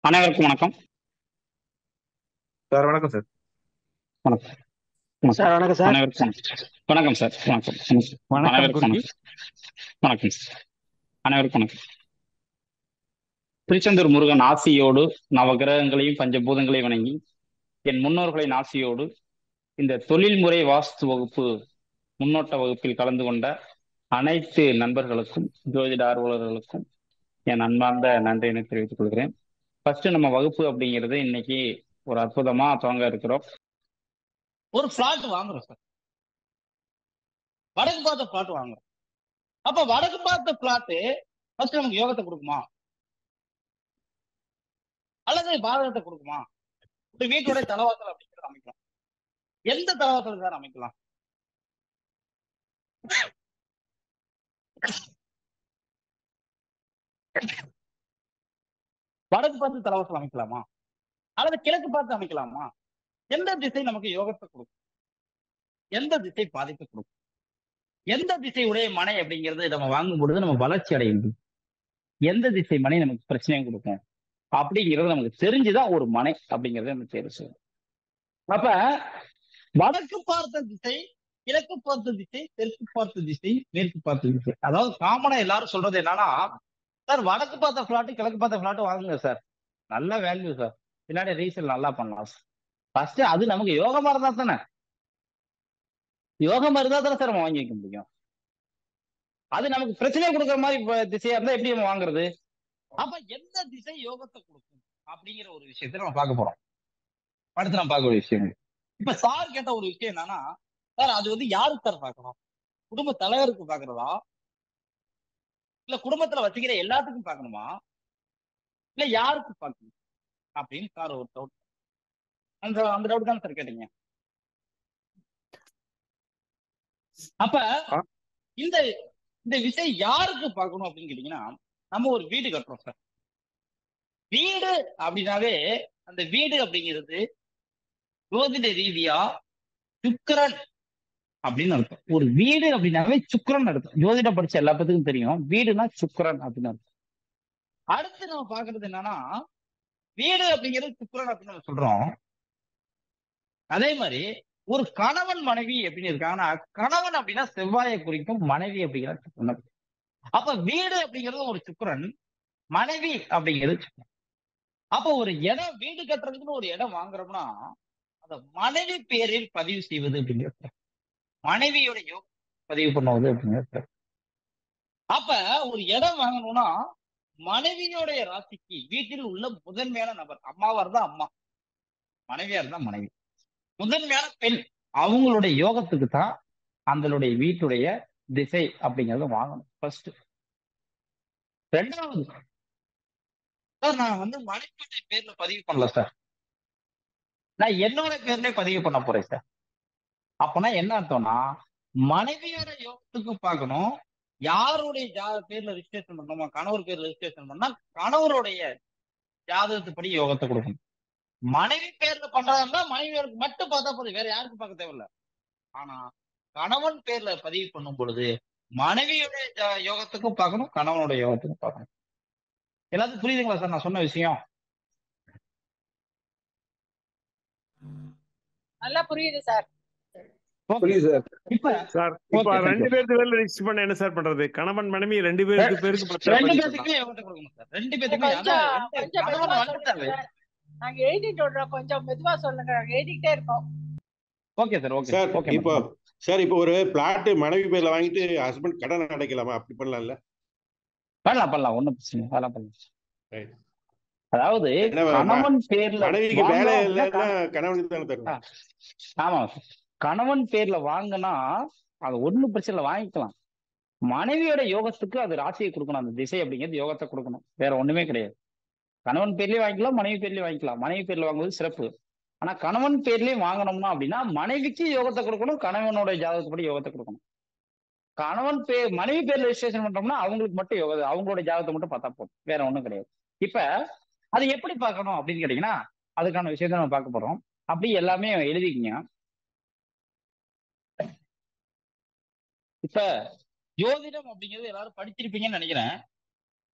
அனைவருக்கும் வணக்கம். சார் வணக்கம் சார். வணக்கம். வணக்கம். சார் வணக்கம் சார். அனைவருக்கும் வணக்கம். வணக்கம் சார். வணக்கம். வணக்கம் அனைவருக்கும் குருஜி. வணக்கம். வணக்கம் சார். அனைவருக்கும் வணக்கம். திருச்செந்தூர் முருகன் ஆசியோடு நவகிரகங்களையும் பஞ்சபூதங்களையும் வணங்கி என் முன்னோர்களின் ஆசியோடு இந்த தொழில்முறை வாஸ்து வகுப்பு முன்னோட்ட வகுப்பில் கலந்து கொண்ட அனைத்து நண்பர்களுக்கும் ஜோதிட ஆர்வலர்களுக்கும் என் அன்பார்ந்த நன்றியினை தெரிவித்துக் கொள்கிறேன். ஃபர்ஸ்ட் நம்ம வகுப்பு அப்படிங்கிறது இன்னைக்கு ஒரு அற்புதமா துவங்க இருக்கிறோம். ஒரு பிளாட் வாங்குறோம் சார், வடக்கு பார்த்த பிளாட் வாங்குறோம். அப்ப வடக்கு பார்த்த பிளாட் ஃபர்ஸ்ட் நமக்கு யோகத்தை கொடுக்குமா அல்லது பாதகத்தை கொடுக்குமா? ஒரு வீட்டுடைய தலைவாசல் அப்படிங்கிறது அமைக்கலாம். எந்த தலைவாசல் சார் அமைக்கலாம்? வடக்கு பார்த்து தலைவாசல் அமைக்கலாமா அல்லது கிழக்கு பார்த்து அமைக்கலாமா? எந்த திசை நமக்கு யோகத்தை கொடுக்கும், எந்த திசை பாதிப்பை கொடுக்கும், எந்த திசையுடைய மனை அப்படிங்கிறது நம்ம வாங்கும் பொழுது நம்ம வளர்ச்சி அடைய முடியும், எந்த திசை மனை நமக்கு பிரச்சனையும் கொடுக்கும் அப்படிங்கிறது நமக்கு தெரிஞ்சுதான் ஒரு மனை அப்படிங்கறத நம்ம தேர்வு செய்யணும். அப்ப வடக்கு பார்த்த திசை, கிழக்கு பார்த்த திசை, தெற்கு பார்த்த திசை, மேற்கு பார்த்த திசை, அதாவது காமனா எல்லாரும் சொல்றது என்னன்னா, சார் வடக்கு பார்த்த பிளாட் கிழக்கு பார்த்த பிளாட் வாங்குங்க சார், நல்ல வேல்யூ சார், பின்னாடி ரீசேல் நல்லா பண்ணலாம். ஃபர்ஸ்ட் அது நமக்கு யோகமா இருந்தா தானே, யோகமா இருந்தா தானே சார் நம்ம வாங்கி வைக்க முடியும். அது நமக்கு பிரச்சனை கொடுக்குற மாதிரி திசையா இருந்தா எப்படி நம்ம வாங்குறது? அப்ப எந்த திசை யோகத்தை கொடுக்கும் அப்படிங்கிற ஒரு விஷயத்தை நம்ம பார்க்க போறோம். அடுத்து நம்ம பார்க்க ஒரு விஷயம், இப்ப சார் கேட்ட ஒரு விஷயம் என்னன்னா, சார் அது வந்து யாருக்கு சார் பார்க்கணும்? குடும்ப தலைவருக்கு பார்க்கறதா இல்ல குடும்பத்துல வச்சுக்கிற எல்லாத்துக்கும் பார்க்கணுமா இல்ல யாருக்கு பார்க்கணும் அப்படின்னு சார் ஒரு டவுட். அந்த டவுட் தானே சார் கேட்டீங்க. அப்ப இந்த இந்த விஷயம் யாருக்கு பார்க்கணும் அப்படின்னு கேட்டீங்கன்னா, நம்ம ஒரு வீடு கட்டுறோம் சார். வீடு அப்படின்னாவே அந்த வீடு அப்படிங்கிறது ஜோதிட ரீதியா சுக்கிரன் அப்படின்னு அர்த்தம். ஒரு வீடு அப்படின்னாவே சுக்கிரன் அர்த்தம். ஜோதிடம் படிச்ச எல்லா பேத்துக்கும் தெரியும், வீடுனா சுக்கிரன் அப்படின்னு அர்த்தம். அடுத்து நம்ம பாக்குறது என்னன்னா, வீடு அப்படிங்கிறது சுக்கிரன் அப்படின்னு நம்ம சொல்றோம். அதே மாதிரி ஒரு கணவன் மனைவி அப்படின்னு இருக்காங்கன்னா, கணவன் அப்படின்னா செவ்வாயை குறிக்கும், மனைவி அப்படிங்கிறது சுக்கிரன். அப்ப வீடு அப்படிங்கிறது ஒரு சுக்கிரன், மனைவி அப்படிங்கிறது சுக்கிரன். அப்ப ஒரு இடம், வீடு கட்டுறதுக்குன்னு ஒரு இடம் வாங்குறோம்னா அந்த மனைவி பேரில் பதிவு செய்வது அப்படிங்கிறது, மனைவியோட பதிவு பண்ணுவது அப்படிங்கிறது. அப்ப ஒரு இடம் வாங்கணும்னா மனைவியோடைய ராசிக்கு வீட்டில் உள்ள முதன்மையான நபர், அம்மாவா இருந்தா அம்மா, மனைவியா இருந்தா மனைவி, முதன்மையான பெண், அவங்களுடைய யோகத்துக்கு தான் அந்த வீட்டுடைய திசை அப்படிங்கறத வாங்கணும் ஃபர்ஸ்ட். ரெண்டாவது, சார் நான் வந்து மனைவியுடைய பேர்ல பதிவு பண்ணல சார், நான் என்னோட பேர்லயே பதிவு பண்ண போறேன் சார். அப்பனா என்ன அர்த்தம்னா, மனைவியோட யோகத்துக்கு பார்க்கணும், யாருடைய பேர்ல ரிஜிஸ்ட்ரேஷன் பண்ணணுமா, கணவர் பேர்ல ரிஜிஸ்ட்ரேஷன் பண்ணா கணவருடைய ஜாதகத்துப்படி யோகத்தை கொடுக்கணும். மனைவி பேர்ல பண்றதா மனைவியோருக்கு மட்டும் பார்த்தா போதும், வேற யாருக்கும் பார்க்க தேவையில்ல. ஆனா கணவன் பேர்ல பதிவு பண்ணும் பொழுது மனைவியுடைய யோகத்துக்கும் பார்க்கணும், கணவனுடைய யோகத்துக்கும் பார்க்கணும். எல்லாத்துக்கும் புரியுதுங்களா சார் நான் சொன்ன விஷயம்? நல்லா புரியுது சார். புரியுது சார். இப்ப சார் இப்ப ரெண்டு பேருக்கு பேர்ல ரெஜிஸ்டர் பண்ண என்ன சார் பண்றது? கணவன் மனைவி ரெண்டு பேருக்கு ரெண்டு பேருக்குமே யோகத்தை கொடுக்கணும் சார், ரெண்டு பேருக்குமே. நாங்க எழுதிட்டு விடுறோம், கொஞ்சம் மெதுவா சொல்லுங்க, நாங்க எழுதிக்கிட்டே இருக்கோம். Okay sir. Okay sir. Okay இப்போ சார் இப்போ ஒரு பிளாட் மனைவி பேர்ல வாங்கிட்டு ஹஸ்பண்ட் கடன் அடைக்கலாமா? அப்படி பண்ணலாம்ல? பண்ணலாம், ஒண்ணும் பிரச்சனை, அதெல்லாம் பண்ணலாம். அதாவது கணவன் பேர்ல மனைவிக்கு வேலை இல்லைன்னா கணவனுக்கு தானே தரணும். ஆமா, கணவன் பேர்ல வாங்கினா அது ஒண்ணும் பிரச்சனை இல்லை, வாங்கிக்கலாம். மனைவியோட யோகத்துக்கு அது ராசியை கொடுக்கணும், அந்த திசை அப்படிங்கிறது யோகத்தை கொடுக்கணும், வேற ஒண்ணுமே கிடையாது. கணவன் பேர்லயே வாங்கிக்கலாம், மனைவி பேர்லயே வாங்கிக்கலாம். மனைவி பேர்ல வாங்குவது சிறப்பு. ஆனா கணவன் பேர்லயே வாங்கணும்னா அப்படின்னா மனைவிக்கு யோகத்தை கொடுக்கணும், கணவனோட ஜாதகத்துப்படி யோகத்தை கொடுக்கணும். மனைவி பேர்ல ரெஜிஸ்ட்ரேஷன் பண்றோம்னா அவங்களுக்கு மட்டும் யோகம், அவங்களோட ஜாதகத்தை மட்டும் பார்த்தா போதும், வேற ஒண்ணும் கிடையாது. இப்ப அது எப்படி பார்க்கணும் அப்படின்னு கேட்டீங்கன்னா, அதுக்கான விஷயத்த நம்ம பார்க்க போறோம். அப்படி எல்லாமே எழுதிக்கிங்க. இப்ப ஜோதிடம் அப்படிங்கிறது எல்லாரும் படிச்சிருப்பீங்கன்னு நினைக்கிறேன்.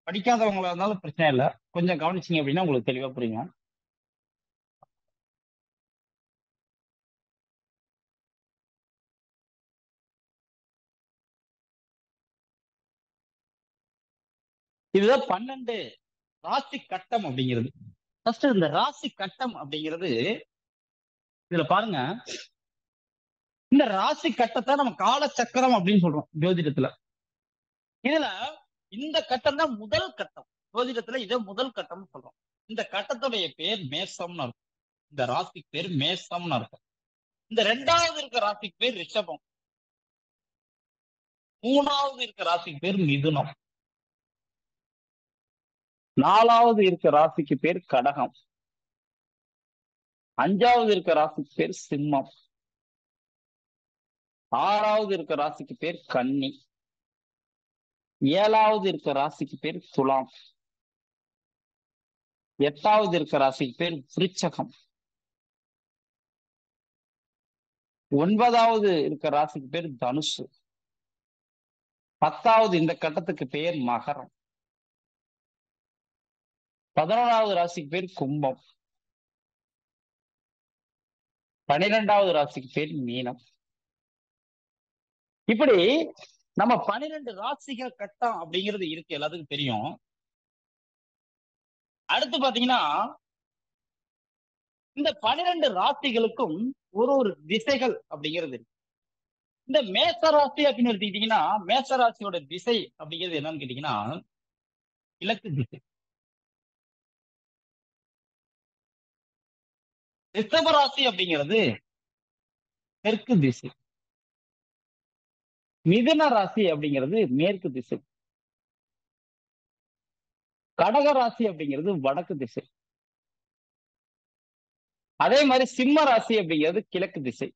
படிக்காதவங்களா இருந்தாலும் பிரச்சனை இல்லை, கொஞ்சம் கவனிச்சிங்க அப்படின்னா உங்களுக்கு தெளிவா புரியும். இதுதான் 12 ராசி கட்டம் அப்படிங்கிறது. ஃபர்ஸ்ட் இந்த ராசி கட்டம் அப்படிங்கிறது இதுல பாருங்க, இந்த ராசி கட்டத்தை நம்ம காலச்சக்கரம் அப்படின்னு சொல்றோம் ஜோதிடத்துல. இதுல இந்த கட்டம் தான் முதல் கட்டம். ஜோதிடத்துல இதை முதல் கட்டம்னு சொல்றோம். இந்த கட்டத்துடைய பேர் மேசம்னு இருக்கும். இந்த ராசிக்கு பேர் மேசம்னு இருக்கும். இந்த ரெண்டாவது இருக்க ராசிக்கு பேர் ரிஷபம். மூணாவது இருக்க ராசிக்கு பேர் மிதுனம். நாலாவது இருக்க ராசிக்கு பேர் கடகம். அஞ்சாவது இருக்க ராசிக்கு பேர் சிம்மம். ஆறாவது இருக்க ராசிக்கு பேர் கன்னி. ஏழாவது இருக்க ராசிக்கு பேர் துலாம். எட்டாவது இருக்க ராசிக்கு பேர் விருச்சகம். ஒன்பதாவது இருக்க ராசிக்கு பேர் தனுசு. பத்தாவது இந்த கட்டத்துக்கு பேர் மகரம். 11வது ராசிக்கு பேர் கும்பம். 12வது ராசிக்கு பேர் மீனம். இப்படி நம்ம 12 ராசிகள் கட்டம் அப்படிங்கிறது இருக்கு, எல்லாத்துக்கும் தெரியும். அடுத்து பாத்தீங்கன்னா இந்த 12 ராசிகளுக்கும் ஒரு ஒரு திசைகள் அப்படிங்கிறது இருக்கு. இந்த மேச ராசி அப்படின்னு எடுத்துக்கிட்டீங்கன்னா, மேச ராசியோட திசை அப்படிங்கிறது என்னன்னு கேட்டீங்கன்னா கிழக்கு திசை. ரிஷப ராசி அப்படிங்கிறது தெற்கு திசை. மிதுன ராசி அப்படிங்கிறது மேற்கு திசை. கடக ராசி அப்படிங்கிறது வடக்கு திசை. அதே மாதிரி சிம்ம ராசி அப்படிங்கிறது கிழக்கு திசை.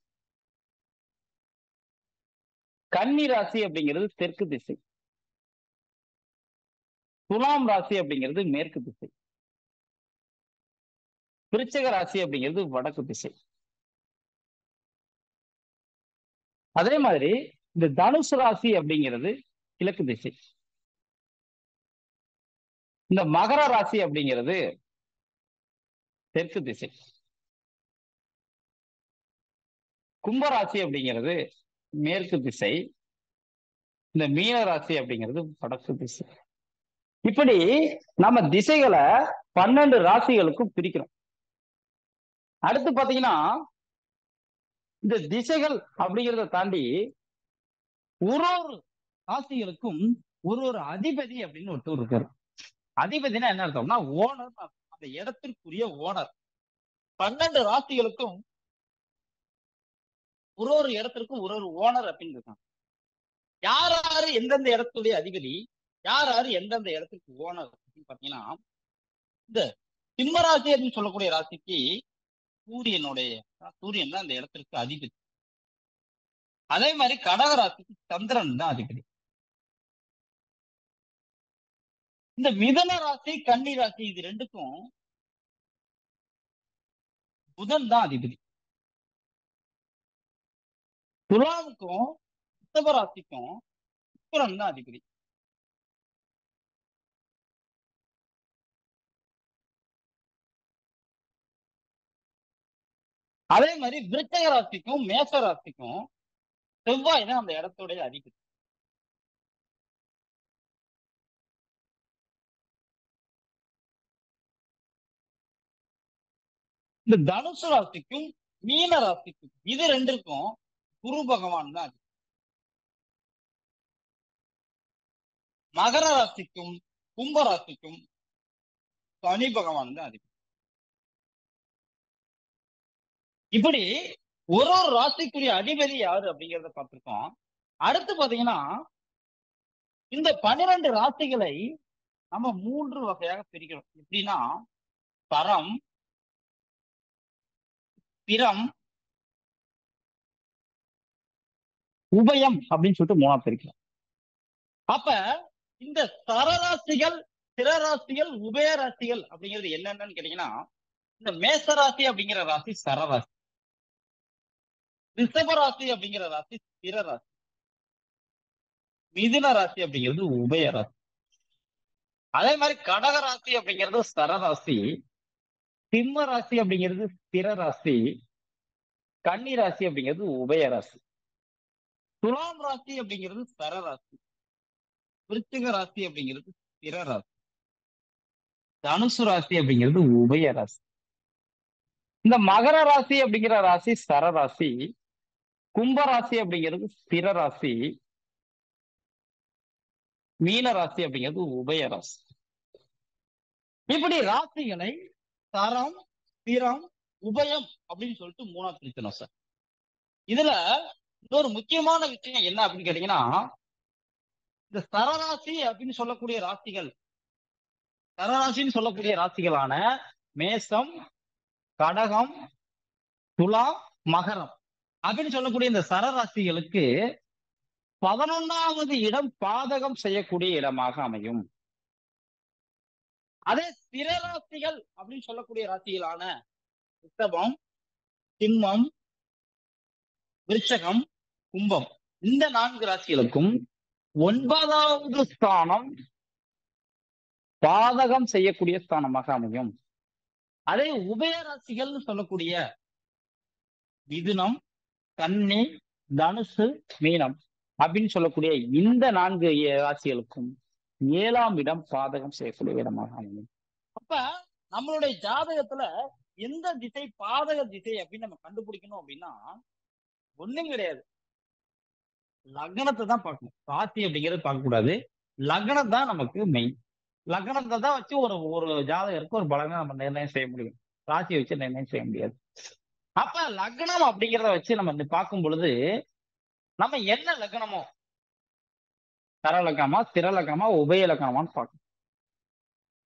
கன்னி ராசி அப்படிங்கிறது தெற்கு திசை. துலாம் ராசி அப்படிங்கிறது மேற்கு திசை. விருச்சிக ராசி அப்படிங்கிறது வடக்கு திசை. அதே மாதிரி இந்த தனுசு ராசி அப்படிங்கிறது கிழக்கு திசை. இந்த மகர ராசி அப்படிங்கிறது தெற்கு திசை. கும்பராசி அப்படிங்கிறது மேற்கு திசை. இந்த மீன ராசி அப்படிங்கிறது வடக்கு திசை. இப்படி நம்ம திசைகளை 12 ராசிகளுக்கும் பிரிக்கிறோம். அடுத்து பாத்தீங்கன்னா இந்த திசைகள் அப்படிங்கிறத தாண்டி ஒரு ஒரு ராசிகளுக்கும் ஒரு ஒரு அதிபதி அப்படின்னு ஒருத்தர் இருக்காரு. அதிபதினா என்ன அர்த்தம்னா ஓனர், அந்த இடத்திற்குரிய ஓனர். 12 ராசிகளுக்கும் ஒரு ஒரு இடத்திற்கும் ஒரு ஒரு ஓனர் அப்படின்னு இருக்காங்க. யார் யாரு எந்தெந்த இடத்துடைய அதிபதி, யார் யாரு எந்தெந்த இடத்துக்கு ஓனர் அப்படின்னு பாத்தீங்கன்னா, இந்த சிம்ம ராசி அப்படின்னு சொல்லக்கூடிய ராசிக்கு சூரியன் தான் அந்த இடத்திற்கு அதிபதி. அதே மாதிரி கடக ராசிக்கு சந்திரன் தான் அதிபதி. இந்த மிதுன ராசி கன்னி ராசி இது ரெண்டுக்கும் புதன் தான் அதிபதி. துலாவுக்கும் ரிஷப ராசிக்கும் சுக்கிரன் தான் அதிபதி. அதே மாதிரி விருச்சிக ராசிக்கும் மேச ராசிக்கும் செவ்வாய் தான் அந்த இடத்துடைய அதிபதி. இந்த தனுசு ராசிக்கும் மீன ராசிக்கும் இது ரெண்டுக்கும் குரு பகவான் தான் அதிபதி. மகர ராசிக்கும் கும்ப ராசிக்கும் சனி பகவான் தான் அதிபதி. இப்படி ஒரு ஒரு ராசிக்குரிய அதிபதி யாரு அப்படிங்கிறத பார்த்திருக்கோம். அடுத்து பாத்தீங்கன்னா இந்த 12 ராசிகளை நம்ம 3 வகையாக பிரிக்கிறோம். எப்படின்னா பரம், பிரம், உபயம் அப்படின்னு சொல்லிட்டு 3ஆ பிரிக்கிறோம். அப்ப இந்த சரராசிகள், சிரராசிகள், உபயராசிகள் அப்படிங்கிறது என்னென்னு கேட்டீங்கன்னா, இந்த மேசராசி அப்படிங்கிற ராசி சரராசி, ரிஷபராசி அப்படிங்கிற ராசி ஸ்திரராசி, மிதுன ராசி அப்படிங்கிறது உபயராசி. அதே மாதிரி கடக ராசி அப்படிங்கிறது சரராசி, சிம்ம ராசி அப்படிங்கிறது ஸ்திர ராசி, கன்னி ராசி அப்படிங்கிறது உபய ராசி, துலாம் ராசி அப்படிங்கிறது சரராசி, விருச்சிக ராசி அப்படிங்கிறது ஸ்திர ராசி, தனுசு ராசி அப்படிங்கிறது உபய ராசி. இந்த மகர ராசி அப்படிங்கிற ராசி சரராசி, கும்ப ராசி அப்படிங்கிறது ஸ்திர ராசி, மீன ராசி அப்படிங்கிறது உபய ராசி. இப்படி ராசிகளை சரம், ஸ்திரம், உபயம் அப்படின்னு சொல்லிட்டு மூணா பிரிக்கணும் சார். இதுல இன்னொரு முக்கியமான விஷயம் என்ன அப்படின்னு கேட்டீங்கன்னா, இந்த சரராசி அப்படின்னு சொல்லக்கூடிய ராசிகள், சரராசின்னு சொல்லக்கூடிய ராசிகளான மேசம், கடகம், துலாம், மகரம் அப்படின்னு சொல்லக்கூடிய இந்த சரராசிகளுக்கு 11வது இடம் பாதகம் செய்யக்கூடிய இடமாக அமையும். அதே ஸ்திர ராசிகள் அப்படின்னு சொல்லக்கூடிய ராசிகளான ரிஷபம், சிம்மம், விருச்சகம், கும்பம் இந்த 4 ராசிகளுக்கும் 9வது ஸ்தானம் பாதகம் செய்யக்கூடிய ஸ்தானமாக அமையும். அதே உபய ராசிகள்னு சொல்லக்கூடிய மிதுனம், கன்னி, தனுசு, மீனம் அப்படின்னு சொல்லக்கூடிய இந்த 4 ராசிகளுக்கும் 7ஆம் இடம் பாதகம் செய்யக்கூடிய இடமாக அமையும். அப்ப நம்மளுடைய ஜாதகத்துல எந்த திசை பாதக திசை அப்படின்னு நம்ம கண்டுபிடிக்கணும் அப்படின்னா ஒண்ணும் கிடையாது, லக்னத்தை தான் பார்க்கணும். ராசி அப்படிங்கிறது பார்க்க கூடாது, லக்னம் தான் நமக்கு மெயின். லக்னத்தை தான் வச்சு ஒரு ஜாதகருக்கு ஒரு பலனை நம்ம நிர்ணயம் செய்ய முடியும், ராசியை வச்சு நிர்ணயம் செய்ய முடியாது. அப்ப லக்னம் அப்படிங்கிறத வச்சு நம்ம பார்க்கும் பொழுது நம்ம என்ன லக்னமோ, தர லக்னமா, ஸ்திர லக்னமா, உபய லக்னமான்னு பார்க்கணும்.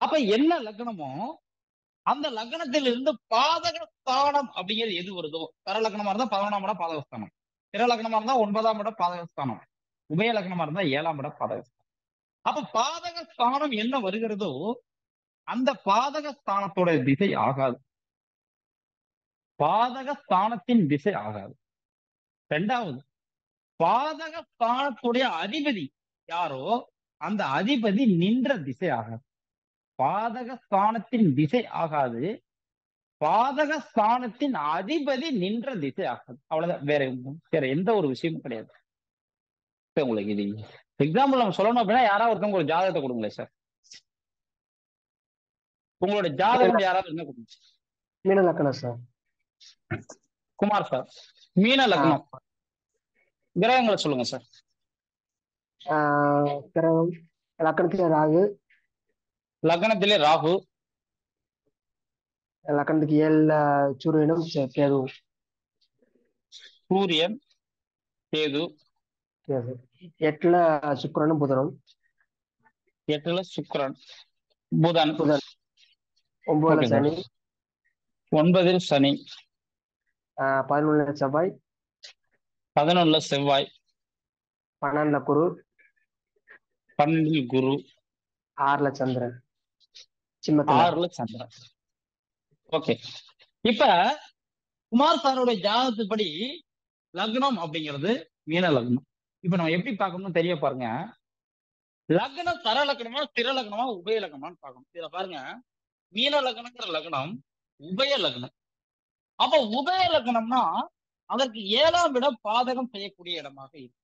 அப்ப என்ன லக்னமோ அந்த லக்னத்திலிருந்து பாதக ஸ்தானம் அப்படிங்கிறது எது வருதோ, தர லக்னமா இருந்தா 11ஆம் இடம் பாதகஸ்தானம், ஸ்திர லக்னமா இருந்தா 9ஆம் இடம் பாதகஸ்தானம், உபய லக்னமா இருந்தா 7ஆம் இடம் பாதகஸ்தானம். அப்ப பாதக ஸ்தானம் என்ன வருகிறதோ அந்த பாதக ஸ்தானத்தோட திசை ஆகாது, பாதக ஸ்தானத்தின் திசை ஆகாது. 2வது, பாதக ஸ்தானத்துடைய அதிபதி யாரோ அந்த அதிபதி நின்ற திசை ஆகாது. பாதக ஸ்தானத்தின் திசை ஆகாது, பாதக ஸ்தானத்தின் அதிபதி நின்ற திசை ஆகாது. அவ்வளவுதான், வேற எந்த ஒரு விஷயமும் கிடையாது. உங்களுக்கு இது எக்ஸாம்பிள் நம்ம சொல்லணும் அப்படின்னா யாராவது ஒருத்தவங்க ஒரு ஜாதகத்தை கொடுங்களேன் சார், உங்களோட ஜாதகம் யாராவது என்ன கொடுங்க. மீன லக்னம் சார். குமார் சார், மீன லக்னம், கிரகங்களை சொல்லுங்க சார். கிரகம் லக்னத்திலே ராகு, லக்னத்திலே ராகு, லக்னத்துக்கு 7ல சூரியனும் கேது. சூரியன், கேது. 8ல சுக்கிரனும் புதனும். 8ல சுக்கிரன், புதன். 9ல சனி. 9ல் சனி. 11ல செவ்வாய். 11ல செவ்வாய். 12ல குரு. 12ல் குரு. 6ல சந்திரன். 6ல சந்திரன். ஓகே, இப்ப குமார் சாரோட ஜாதகத்துப்படி லக்னம் அப்படிங்கிறது மீன லக்னம். இப்ப நம்ம எப்படி பார்க்கணும்னு தெரிய பாருங்க, லக்னம் தர லக்னமா, ஸ்திர லக்னமா, உபய லக்னமான்னு பார்க்கணும். இதுல பாருங்க, மீன லக்னங்கிற லக்னம் உபய லக்னம். அப்ப உபய லக்னம்னா அதற்கு 7ஆம் இடம் பாதகம் செய்யக்கூடிய இடமாக இருக்கு.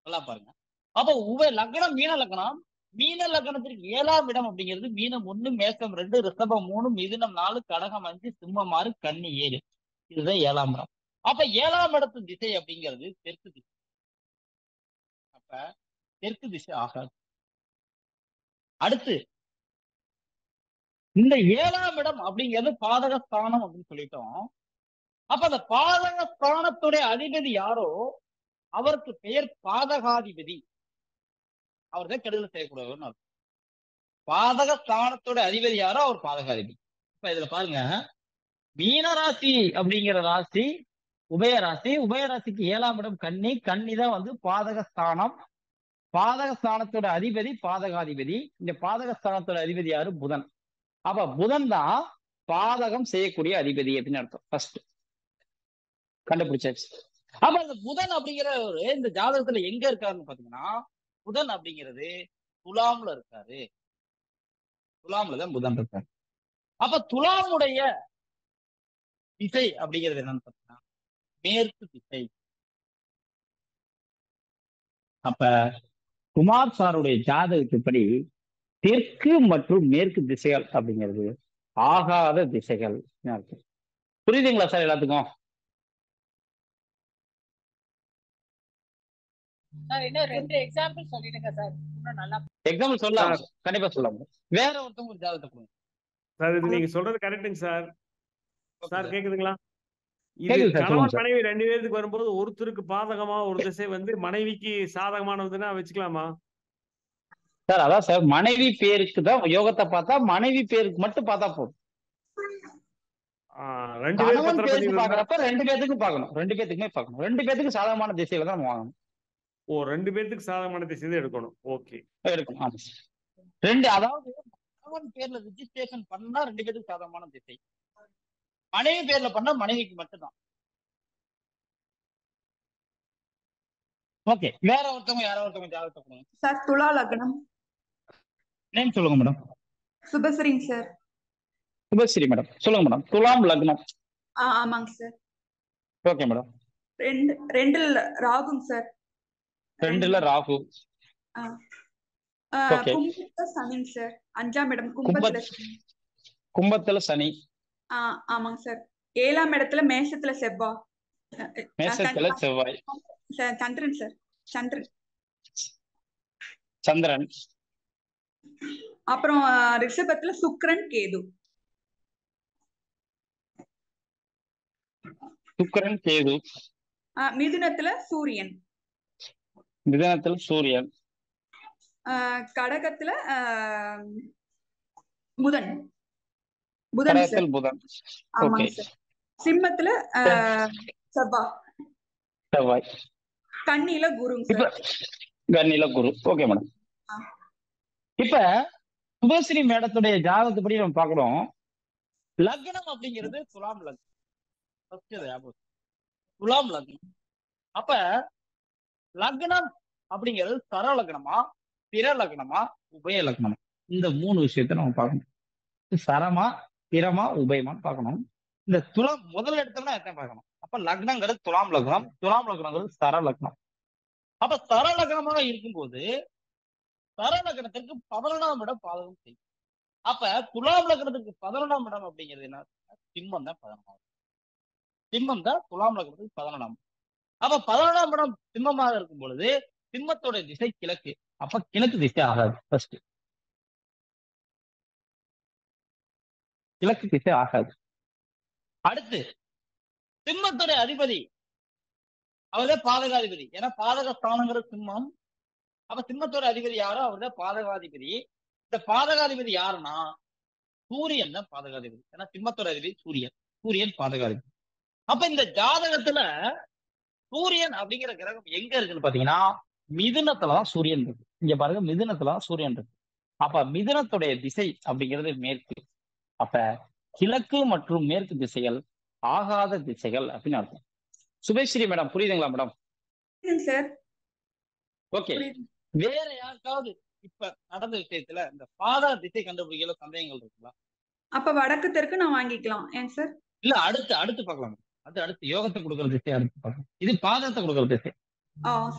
நல்லா பாருங்க, அப்ப லக்னம் மீன லக்னம், மீன லக்னத்திற்கு 7ஆம் இடம் அப்படிங்கிறது மீனம் 1, மேசம் 2, ரிஷபம் 3, மிதுனம் 4, கடகம் 5, சிம்மம் 6, கன்னி 7. இதுதான் 7ஆம் இடம். அப்ப 7ஆம் இடத்து திசை அப்படிங்கிறது தெற்கு திசை. அப்ப தெற்கு திசை ஆகாது. அடுத்து இந்த 7ஆம் இடம் அப்படிங்கிறது பாதகஸ்தானம் அப்படின்னு சொல்லிட்டோம். அப்ப அந்த பாதகஸ்தானத்துடைய அதிபதி யாரோ அவருக்கு பெயர் பாதகாதிபதி. அவர் தான் கெடுதல் செய்யக்கூடாதுன்னு அர்த்தம். பாதகஸ்தானத்தோட அதிபதி யாரோ அவர் பாதகாதிபதி. இப்ப இதுல பாருங்க, மீனராசி அப்படிங்கிற ராசி உபயராசி, உபயராசிக்கு 7ஆம் இடம் கன்னி, கன்னி தான் பாதகஸ்தானம். பாதகஸ்தானத்தோட அதிபதி பாதகாதிபதி. இந்த பாதகஸ்தானத்தோட அதிபதி யாரு? புதன். அப்ப புதன் தான் பாதகம் செய்யக்கூடிய அதிபதி அப்படின்னு அர்த்தம். ஃபர்ஸ்ட் கண்டுபிடிச்சாச்சு. அப்ப இந்த புதன் அப்படிங்கிற இந்த ஜாதகத்துல எங்க இருக்காருன்னு பாத்தீங்கன்னா, புதன் அப்படிங்கிறது துலாம்ல இருக்காரு. துலாம்ல தான் புதன் இருக்காரு. அப்ப துலாமுடைய திசை அப்படிங்கிறது என்னன்னு பார்த்தீங்கன்னா மேற்கு திசை. அப்ப குமார் சாருடைய ஜாதகத்துப்படி தெற்கு மற்றும் மேற்கு திசைகள் அப்படிங்கிறது ஆகாத திசைகள். புரியுதுங்களா சார் எல்லாத்துக்கும்? சார் இன்னும் 2 எக்ஸாம்பிள் சொல்லிடுங்க சார். இன்னும் நல்லா எக்ஸாம்பிள் சொல்லலாம், கண்டிப்பா சொல்லலாம். வேற ஒருத்தவங்க ஒரு ஜாதகத்தை கொடுங்க சார். இது நீங்க சொல்றது கரெக்டுங்க சார். சார் கேக்குதுங்களா? இது கேக்குது சார், சொல்லுங்க கணவன் சார். மனைவி 2 பேருக்கு வரும்போது ஒருத்தருக்கு பாதகமா ஒரு திசை வந்து மனைவிக்கு சாதகமானதுன்னா வச்சுக்கலாமா? சார் அதான் சார், மனைவி பேருக்கு தான் யோகத்தை பார்த்தா மனைவி பேருக்கு மட்டும் பார்த்தா போதும். 2 பேர் கணவன் பத்திரப்பதி பேருக்கு இருந்தா பாக்குறப்ப 2 பேத்துக்கும் பார்க்கணும், 2 பேத்துக்குமே பார்க்கணும். 2 பேத்துக்கு சாதகமான திசையில தான் நம்ம வாங்கணும். 2 பேருக்கு சாதகமான திசை தான் எடுக்கணும். ஓகே, எடுக்கணும். ஆமா சார். 2, அதாவது கணவன் பேர்ல ரிஜிஸ்ட்ரேஷன் பண்ணா 2 பேத்துக்கு சாதகமான திசை, மனைவி பேர்ல பண்ணா மனைவிக்கு மட்டும்தான். ஓகே, வேற ஒருத்தவங்க யாரோ ஒருத்தவங்க ஜாதகத்தை கொடுங்க சார். துலா லக்னம். நேம் சொல்லுங்க மேடம். சுபஸ்ரீங்க சார். சுபஸ்ரீ மேடம், சொல்லுங்க மேடம். துலாம் லக்னம். ஆமாங்க சார். Okay madam. 2 ராகுங்க சார். 2ல ராகு. ஓகே. கும்பத்துல சனிங்க சார். 5ஆம் இடம் கும்பத்துல. கும்பத்துல சனி. ஆமாங்க சார். 7ஆம் இடத்துல மேஷத்துல செவ்வாய். மேஷத்துல செவ்வாய். சந்திரன் சார். சந்திரன். அப்புறம் ரிஷபத்துல சுக்கிரன் கேது. சுக்கிரன் கேது. மிதுனத்துல சூரியன். மிதுனத்துல சூரியன். கடகத்துல புதன். கடகத்தில் புதன். ஓகே. சிம்மத்துல செவ்வாய். செவ்வாய். கன்னியில குருங்க சார். கன்னியில குரு. Okay madam. இப்ப சுபஸ்ரீ மேடத்துடைய ஜாதகத்துப்படி நம்ம பார்க்கிறோம், லக்னம் அப்படிங்கிறது துலாம் லக்னம். துலாம் லக்னம். அப்ப லக்னம் அப்படிங்கிறது சர லக்னமா, பிற லக்னமா, உபய லக்னமா? இந்த 3 விஷயத்த நம்ம பார்க்கணும். சரமா, பிறமா, உபயமான்னு பார்க்கணும். இந்த துலாம் முதல்ல எடுத்தோம்னா எத்தனை பார்க்கணும். அப்ப லக்னங்கிறது துலாம் லக்னம், துலாம் லக்னங்கிறது சர லக்னம். அப்ப சர லக்னமாக இருக்கும்போது சர லக்னத்திற்கு 11ஆம் இடம் பாதகம் செய்யும். அப்ப துலாம் லக்னத்துக்கு 11ஆம் இடம் அப்படிங்கிறது என்ன? சிம்மம் தான் 11ஆம். சிம்மம் தான் துலாம் லக்னத்துக்கு 11ஆம். அப்ப 11ஆம் இடம் சிம்மமாக இருக்கும் பொழுது சிம்மத்தோட திசை கிழக்கு. அப்ப கிழக்கு திசை ஆகாது. ஃபர்ஸ்ட் கிழக்கு திசை ஆகாது. அடுத்து சிம்மத்தோட அதிபதி அவர்தான் பாதகாதிபதி. ஏன்னா பாதக ஸ்தானங்கிற சிம்மம். அப்ப சிம்மத்தோட அதிபதி யாரோ அவர்தான் பாதகாதிபதி. இந்த பாதகாதிபதி யாருன்னா சூரியன் தான் பாதகாதிபதி. ஏன்னா சிம்மத்தோட அதிபதி சூரியன். சூரியன் பாதகாதிபதி. அப்ப இந்த ஜாதகத்துல சூரியன் அப்படிங்கிற கிரகம் எங்க இருக்குன்னு பாத்தீங்கன்னா மிதுனத்துலதான் சூரியன் இருக்கு. இங்க பாருங்க, மிதுனத்துலதான் சூரியன் இருக்கு. அப்ப மிதுனத்துடைய திசை அப்படிங்கிறது மேற்கு. அப்ப கிழக்கு மற்றும் மேற்கு திசைகள் ஆகாத திசைகள் அப்படின்னு அர்த்தம். சுபஸ்ரீ மேடம் புரியுதுங்களா மேடம்? சார். ஓகே. வேற யாருக்காவது இப்ப நடந்த விஷயத்துல இந்த பாதக திசை கண்டுபிடிக்கல சந்தேகங்கள் இருக்குங்களா? அப்ப வடக்கு தெற்கு நான் வாங்கிக்கலாம் ஏன் சார்? இல்ல, அடுத்து பார்க்கலாம். அடுத்து யோகத்தை கொடுக்கற திசை அடுத்து பார்க்கலாம். இது பாதகத்தை கொடுக்கற திசை.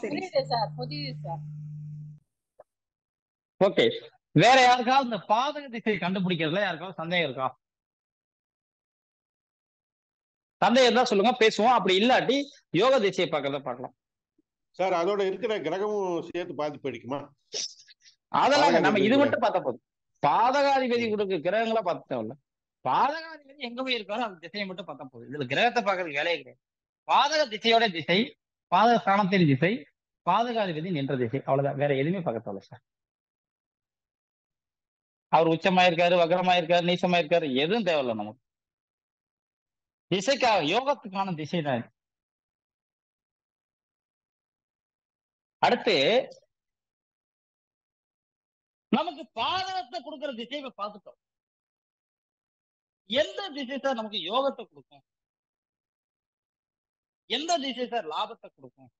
புரியுது சார், புரியுது சார். ஓகே. வேற யாருக்காவது இந்த பாதக திசை கண்டுபிடிக்கிறதுல யாருக்காவது சந்தேகம் இருக்கா? சந்தேகம் தான் சொல்லுங்க, பேசுவோம். அப்படி இல்லாட்டி யோக திசையை பார்க்கறத பார்க்கலாம். சார் அதோட இருக்கிற கிரகமும் சேர்த்து பாதிப்பு அடிக்குமா? அதெல்லாம் நம்ம இது மட்டும் பார்த்தா போதும். பாதகாதிபதி கொடுக்க கிரகங்களா பார்த்து தேவையில்ல. பாதகாதிபதி எங்க போய் இருக்காரோ அந்த திசையை மட்டும் பார்த்தா போதும். இதுல கிரகத்தை பார்க்கறதுக்கு வேலையே கிடையாது. பாதக திசையோட திசை, பாதக ஸ்தானத்தின் திசை, பாதகாதிபதி நின்ற திசை, அவ்வளவுதான். வேற எதுவுமே பார்க்க தேவையில்ல சார். அவர் உச்சமாயிருக்காரு, வக்ரமாயிருக்காரு, நீசமாயிருக்காரு, எதுவும் தேவையில்லை நமக்கு. திசைக்காக யோகத்துக்கான திசை தான். அடுத்து நமக்கு பாதகத்தை கொடுக்கிற திசையை பார்த்துட்டோம். எந்த திசை சார் நமக்கு யோகத்தை கொடுக்கும்? எந்த திசை சார் லாபத்தை கொடுக்கும்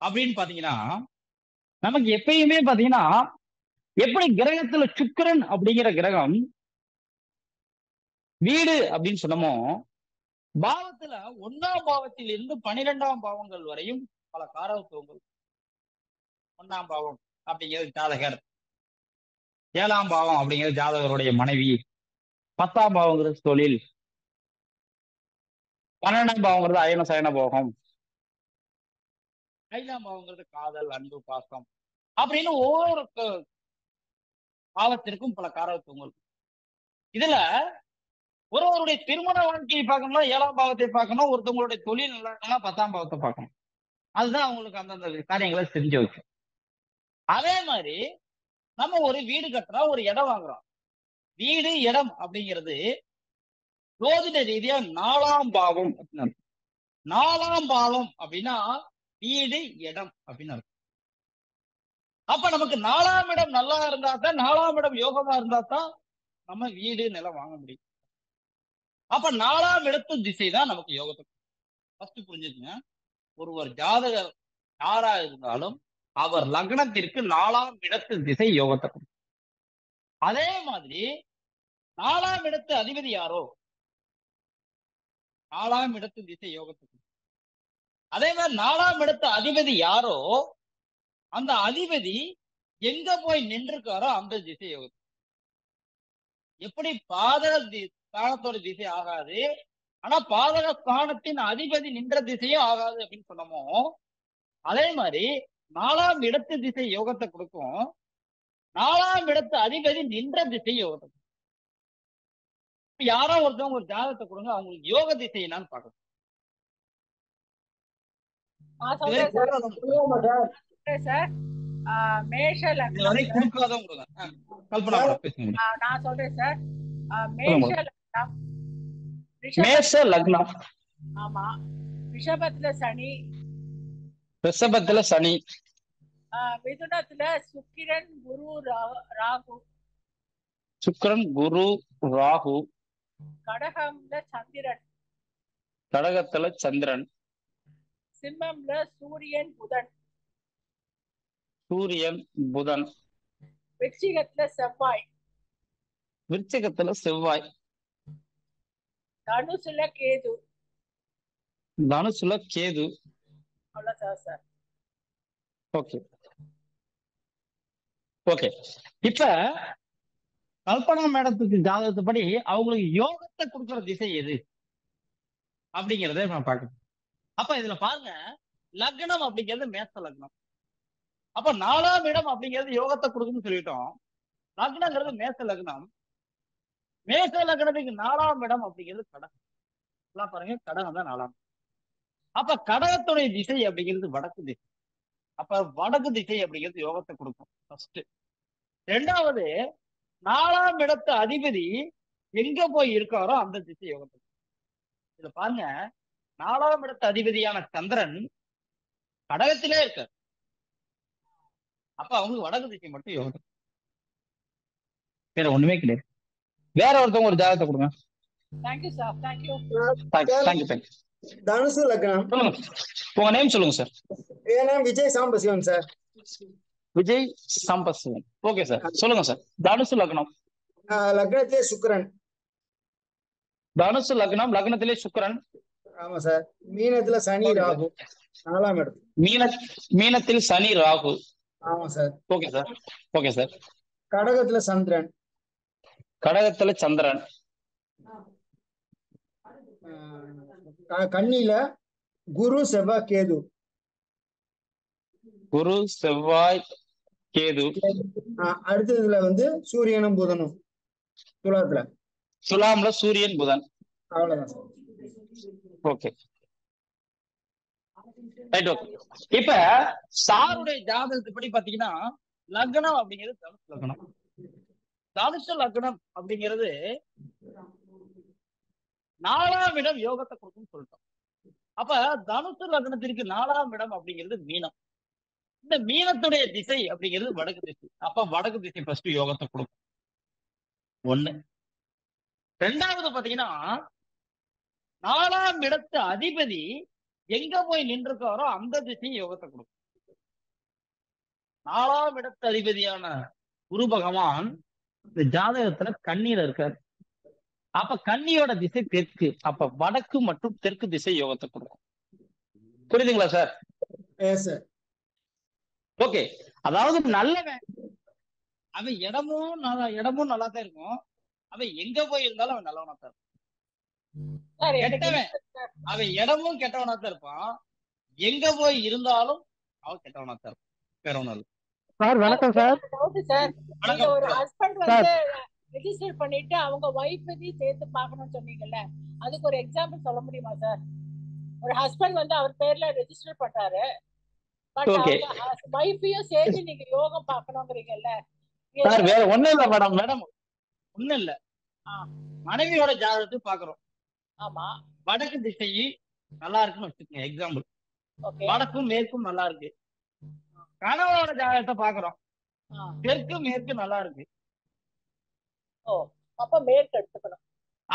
அப்படின்னு பாத்தீங்கன்னா, நமக்கு எப்பயுமே பாத்தீங்கன்னா எப்படி கிரகத்துல சுக்கிரன் அப்படிங்கிற கிரகம் வீடு அப்படின்னு சொன்னமோ, பாவத்துல 1ஆம் பாவத்தில் இருந்து 12ஆம் பாவங்கள் வரையும் பல காரகத்துவங்கள். 1ஆம் பாவம் அப்படிங்கிறது ஜாதகர், 7ஆம் பாவம் அப்படிங்கிறது ஜாதகருடைய மனைவி, 10ஆம் பாவங்கிறது தொழில், 12ஆம் பாவங்கிறது அயன சயன போகம், 5ஆம் பாவங்கிறது காதல், அன்பு, பாசம் அப்படின்னு ஒவ்வொரு பாவத்திற்கும் பல காரகத்துவங்கள். இதுல ஒருவருடைய திருமண வாழ்க்கையை பார்க்கணும்னா 7ஆம் பாவத்தை பார்க்கணும், ஒருத்தவங்களுடைய தொழில் நல்லா இருக்குன்னா 10ஆம் பாவத்தை பார்க்கணும். அதுதான் அவங்களுக்கு அந்தந்த காரியங்களை செஞ்சு வைக்கும். அதே மாதிரி நம்ம ஒரு வீடு கட்டுறோம், ஒரு இடம் வாங்குறோம். வீடு இடம் அப்படிங்கிறது ஜோதிட ரீதியா 4ஆம் பாவம் அப்படின்னு அர்த்தம். 4ஆம் பாவம் அப்படின்னா வீடு இடம் அப்படின்னு அர்த்தம். அப்ப நமக்கு 4ஆம் இடம் நல்லா இருந்தா தான், 4ஆம் இடம் யோகமா இருந்தா தான் நம்ம வீடு நிலம் வாங்க முடியும். அப்ப 4ஆம் இடத்து திசை தான் நமக்கு யோகத்தை. ஃபர்ஸ்ட் புரிஞ்சுக்குங்க, ஒருவர் ஜாதகர் யாரா இருந்தாலும் அவர் லக்னத்திற்கு 4ஆம் இடத்து திசை யோகத்தை கொடுக்கும். அதே மாதிரி 4ஆம் இடத்து அதிபதி யாரோ 4ஆம் இடத்து திசை யோகத்தை கொடுக்கும். அதே மாதிரி 4ஆம் இடத்து அதிபதி யாரோ அந்த அதிபதி எங்க போய் நின்றுக்காரோ அந்த திசை யோகத்தை. எப்படி பாதக ஸ்தானத்தோட திசை ஆகாது, ஆனா பாதக ஸ்தானத்தின் அதிபதி நின்ற திசையும் ஆகாது அப்படின்னு சொன்னோமோ, அதே மாதிரி 4ஆம் இடத்து திசை யோகத்தை கொடுக்கும், 4ஆம் இடத்து அதிபதி நின்ற திசை யோகத்தை. யாரோ ஒருத்தவங்க ஒரு ஜாதகத்தை கொடுங்க, அவங்களுக்கு யோக திசை என்னன்னு பார்க்கணும். நான் சொல்றேன் சார். மேஷ லக்னம். கொடுக்காதவங்க கொடுங்க. கல்பனா பேசுங்க. நான் சொல்றேன் சார். மேஷ லக்னம். மேஷ லக்னம். ஆமா. ரிஷபத்துல சனி. ரிஷபத்துல சனி. மிதுனத்துல சுக்கிரன், குரு, ராகு. சுக்கிரன், குரு, ராகு. கடகம்ல சந்திரன். கடகத்துல சந்திரன். சிம்மம்ல சூரியன், புதன். சூரியன், புதன். விருச்சிகத்துல செவ்வாய். விருச்சிகத்துல செவ்வாய். தனுசுல கேது. தனுசுல கேது. அவ்வளவுதான் சார். Okay okay. இப்ப கல்பனா மேடத்துக்கு ஜாதகத்துப்படி அவங்களுக்கு யோகத்தை கொடுக்குற திசை எது அப்படிங்கிறத நான் பார்க்கணும். அப்ப இதுல பாருங்க, லக்னம் அப்படிங்கிறது மேச லக்னம். அப்ப 4ஆம் இடம் அப்படிங்கிறது யோகத்தை கொடுக்குன்னு சொல்லிட்டோம். லக்னங்கிறது மேச லக்னம். மேச லக்னத்துக்கு 4ஆம் இடம் அப்படிங்கிறது கடகம். பாருங்க, கடகம் தான் 4ஆம். அப்ப கடகத்துடைய திசை அப்படிங்கிறது வடக்கு திசை. அப்ப வடக்கு திசை அப்படிங்கிறது யோகத்தை கொடுக்கும் ஃபர்ஸ்ட். 2வது, 4ஆம் இடத்து அதிபதி எங்க போய் இருக்காரோ அந்த திசை யோகத்தை. இதுல பாருங்க, 4ஆம் இடத்து அதிபதியான சந்திரன் கடகத்திலே இருக்கார். அப்ப அவங்களுக்கு வடக்கு திசை மட்டும் யோகம், வேற ஒண்ணுமே கிடையாது. வேற ஒருத்தவங்க ஒரு ஜாதகத்தை கொடுங்க. Thank you sir. தேங்க்யூ. தனுசு லக்னம். சொல்லுங்க, உங்க நேம் சொல்லுங்க சார். என் name Vijay Sambasivan sir. Vijay Sambasivan. Okay sir, சொல்லுங்க சார். தனுசு லக்னம். லக்னத்திலே சுக்கிரன். தனுசு லக்னம், லக்னத்திலே சுக்கிரன். ஆமா சார். மீனத்துல சனி, ராகு. 4ஆம் இடம். மீனத்தில் சனி, ராகு. ஆமா sir. Okay sir. Okay sir. கடகத்துல சந்திரன். கடகத்துல சந்திரன். கன்னியில குரு, செவ்வாய், கேது. குரு, செவ்வாய், கேது. அடுத்ததுல வந்து சூரியனும் புதனும் துலாத்துல. துலாம்ல சூரியன், புதன். அவ்வளவுதான் சார். Okay right. ஓகே. இப்ப சாருடைய ஜாதகத்துப்படி பாத்தீங்கன்னா லக்னம் அப்படிங்கிறது தனுசு லக்னம். தனுசு லக்னம் அப்படிங்கிறது 4ஆம் இடம் யோகத்தை கொடுக்கும்னு சொல்லிட்டோம். அப்ப தனுசு லக்னத்திற்கு 4ஆம் இடம் அப்படிங்கிறது மீனம். இந்த மீனத்துடைய திசை அப்படிங்கிறது வடக்கு திசை. அப்ப வடக்கு திசை ஃபர்ஸ்ட் யோகத்தை கொடுக்கும். 1. 2வது பாத்தீங்கன்னா 4ஆம் இடத்து அதிபதி எங்க போய் நின்றுக்காரோ அந்த திசை யோகத்தை கொடுக்கும். 4ஆம் இடத்து அதிபதியான குரு பகவான் இந்த ஜாதகத்துல கன்னியில இருக்காரு. அப்ப கன்னியோட திசை தெற்கு. அப்ப வடக்கு மற்றும் தெற்கு திசை யோகத்தை கொடுக்கும். புரியுதுங்களா சார்? Sir okay. அதாவது நல்லவன் அவன் இடமும் நல்லா தான் இருக்கும். அவன் எங்க போய் இருந்தாலும் அவன் நல்லவனா தான் இருப்பான். கெட்டவன் அவன் இடமும் கெட்டவனா தான் இருப்பான். எங்க போய் இருந்தாலும் அவன் கெட்டவனா தான் இருப்பான். வேற ஒண்ணும் இல்லை. சார் வணக்கம் சார். சார் நீங்க ஒரு வணக்கம். ஹஸ்பண்ட் வந்து ரெஜிஸ்டர் பண்ணிட்டு அவங்க ஒய்ஃப் பத்தி சேர்த்து பார்க்கணும்னு சொன்னீங்கல்ல, அதுக்கு ஒரு எக்ஸாம்பிள் சொல்ல முடியுமா சார்? ஒரு ஹஸ்பண்ட் வந்து அவர் பேர்ல ரெஜிஸ்டர் பண்றாரு, பட் ஓகே அவங்க ஒய்ஃபையும் சேர்த்து நீங்க யோகம் பார்க்கணுங்கிறீங்கல்ல. சார், வேற ஒண்ணும் இல்ல மேடம் ஒண்ணும் இல்ல. மனைவியோட ஜாதகத்தை பாக்குறோம். ஆமா. வடக்கு திசை நல்லா இருக்குன்னு வச்சுக்கோங்க, எக்ஸாம்பிள். ஓகே. வடக்கும் மேற்கும் நல்லா இருக்கு. கணவனோட ஜாதகத்தை பாக்குறோம், தெற்கு மேற்கு நல்லா இருக்கு. ஓ, அப்ப மேற்கு எடுத்துக்கணும்.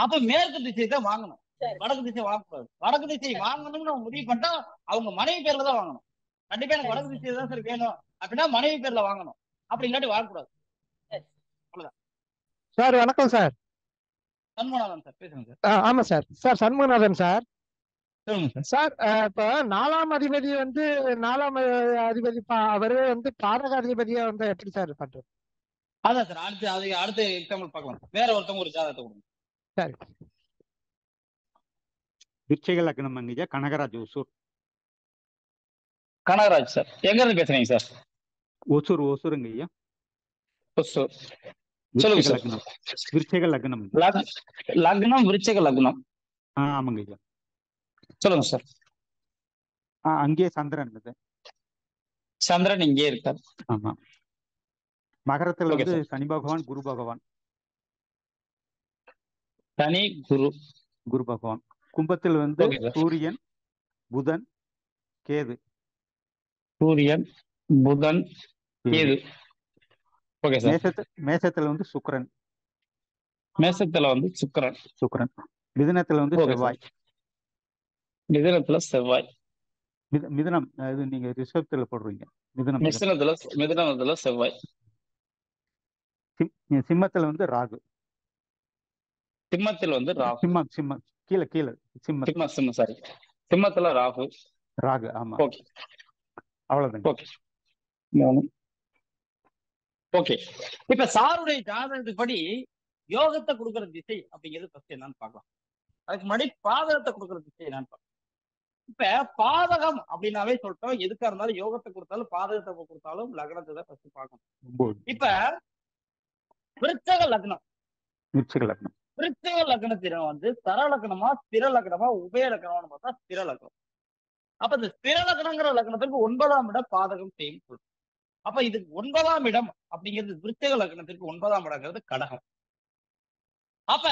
அப்ப மேற்கு திசை தான் வாங்கணும், சரி. வடக்கு திசை வாங்கக்கூடாது. வடக்கு திசை வாங்கணும்னு அவங்க முடிவு பண்ணிட்டா அவங்க மனைவி பேர்ல தான் வாங்கணும். கண்டிப்பா எனக்கு வடக்கு திசை தான் சார் வேணும் அப்படின்னா மனைவி பேர்ல வாங்கணும். அப்படி இல்லாட்டி வாங்கக்கூடாது. அவ்வளவுதான். சார் வணக்கம் சார். சண்முகநாதன் சார் பேசுங்க சார். ஆமா சார். Sir Shanmuganathan sir. சொல்லுங்க சார். சார் இப்ப 4ஆம் அதிபதி வந்து 4ஆம் அதிபதி அவரே வந்து பாதகாதிபதியா வந்து எப்படி சார் பண்றது? அதான் சார், அடுத்த எக்ஸாம்பிள் பார்க்கலாம். வேற ஒருத்தவங்க ஒரு ஜாதகத்தை கொடுங்க. சரி. விருச்சிக லக்னம் அங்கேயா கனகராஜ் ஒசூர். கனகராஜ் சார், எங்க இருந்து பேசுறீங்க சார்? ஒசூருங்க ஐயா. ஒசூர். சொல்லுங்க சார். விருச்சிக லக்னம். லக்னம் விருச்சிக லக்னம். ஆமாங்க ஐயா. சொல்லுங்க சார். அங்கேயே சந்திரன் இருக்கு. சந்திரன் இங்கே இருக்கார். ஆமா. மகரத்துல வந்து சனி பகவான் குரு பகவான். சனி குரு பகவான். கும்பத்தில் வந்து சூரியன் புதன் கேது. சூரியன் புதன் கேது. Okay sir. மேசத்துல வந்து சுக்கிரன். மேசத்துல வந்து சுக்கிரன். மிதுனத்துல வந்து செவ்வாய். மிதுனத்துல செவ்வாய். மிதுனம் இது நீங்க ரிஷபத்துல போடுறீங்க. மிதுனத்துல செவ்வாய். சிம்மத்துல வந்து ராகு. சிம்மத்தில் வந்து ராகு. சிம்மம் கீழே சிம்மம் சாரி. சிம்மத்துல ராகு. ஆமா. ஓகே, அவ்வளவுதான். ஓகே. ஓகே. இப்ப சாருடைய ஜாதகத்துப்படி யோகத்தை கொடுக்குற திசை அப்படிங்கிறது ஃபர்ஸ்ட் என்னன்னு பார்க்கலாம். அதுக்கு முன்னாடி பாதகத்தை கொடுக்குற திசை என்னன்னு பார்க்கலாம். இப்ப பாதகம் அப்படின்னாவே சொல்லிட்டோம், எதுக்கா இருந்தாலும் யோகத்தை கொடுத்தாலும் பாதகத்தை கொடுத்தாலும் லக்னத்தை தான் ஃபர்ஸ்ட் பார்க்கணும். இப்ப விருச்சக லக்னம் லக்னத்தின வந்து தர லக்னமா ஸ்திர லக்னமா உபய லக்னமான்னு பார்த்தா ஸ்திர லக்னம். அப்ப இந்த ஸ்திர லக்னங்கிற லக்னத்துக்கு 9ஆம் இடம் பாதகம் செய்யும் சொல்றோம். அப்ப இது 9ஆம் இடம் அப்படிங்கிறது விருச்சக லக்னத்திற்கு 9ஆம் இடங்கிறது கடகம். அப்ப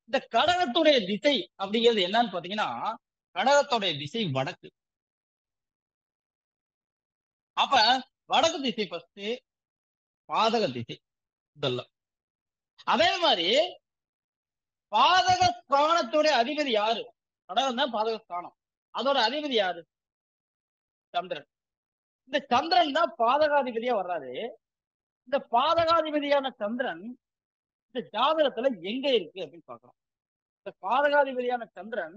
இந்த கடகத்துடைய திசை அப்படிங்கிறது என்னன்னு பாத்தீங்கன்னா, கடகத்துடைய திசை வடக்கு. அப்ப வடக்கு திசை ஃபர்ஸ்ட் பாதக திசை இதெல்லாம். அதே மாதிரி பாதக ஸ்தானத்துடைய அதிபதி யாரு? கடகம் தான் பாதக ஸ்தானம். அதோட அதிபதி யாரு? சந்திரன். இந்த சந்திரன் தான் பாதகாதிபதியா வர்றாரு. இந்த பாதகாதிபதியான சந்திரன் இந்த ஜாதகத்துல எங்க இருக்கு அப்படின்னு பாக்குறோம். இந்த பாதகாதிபதியான சந்திரன்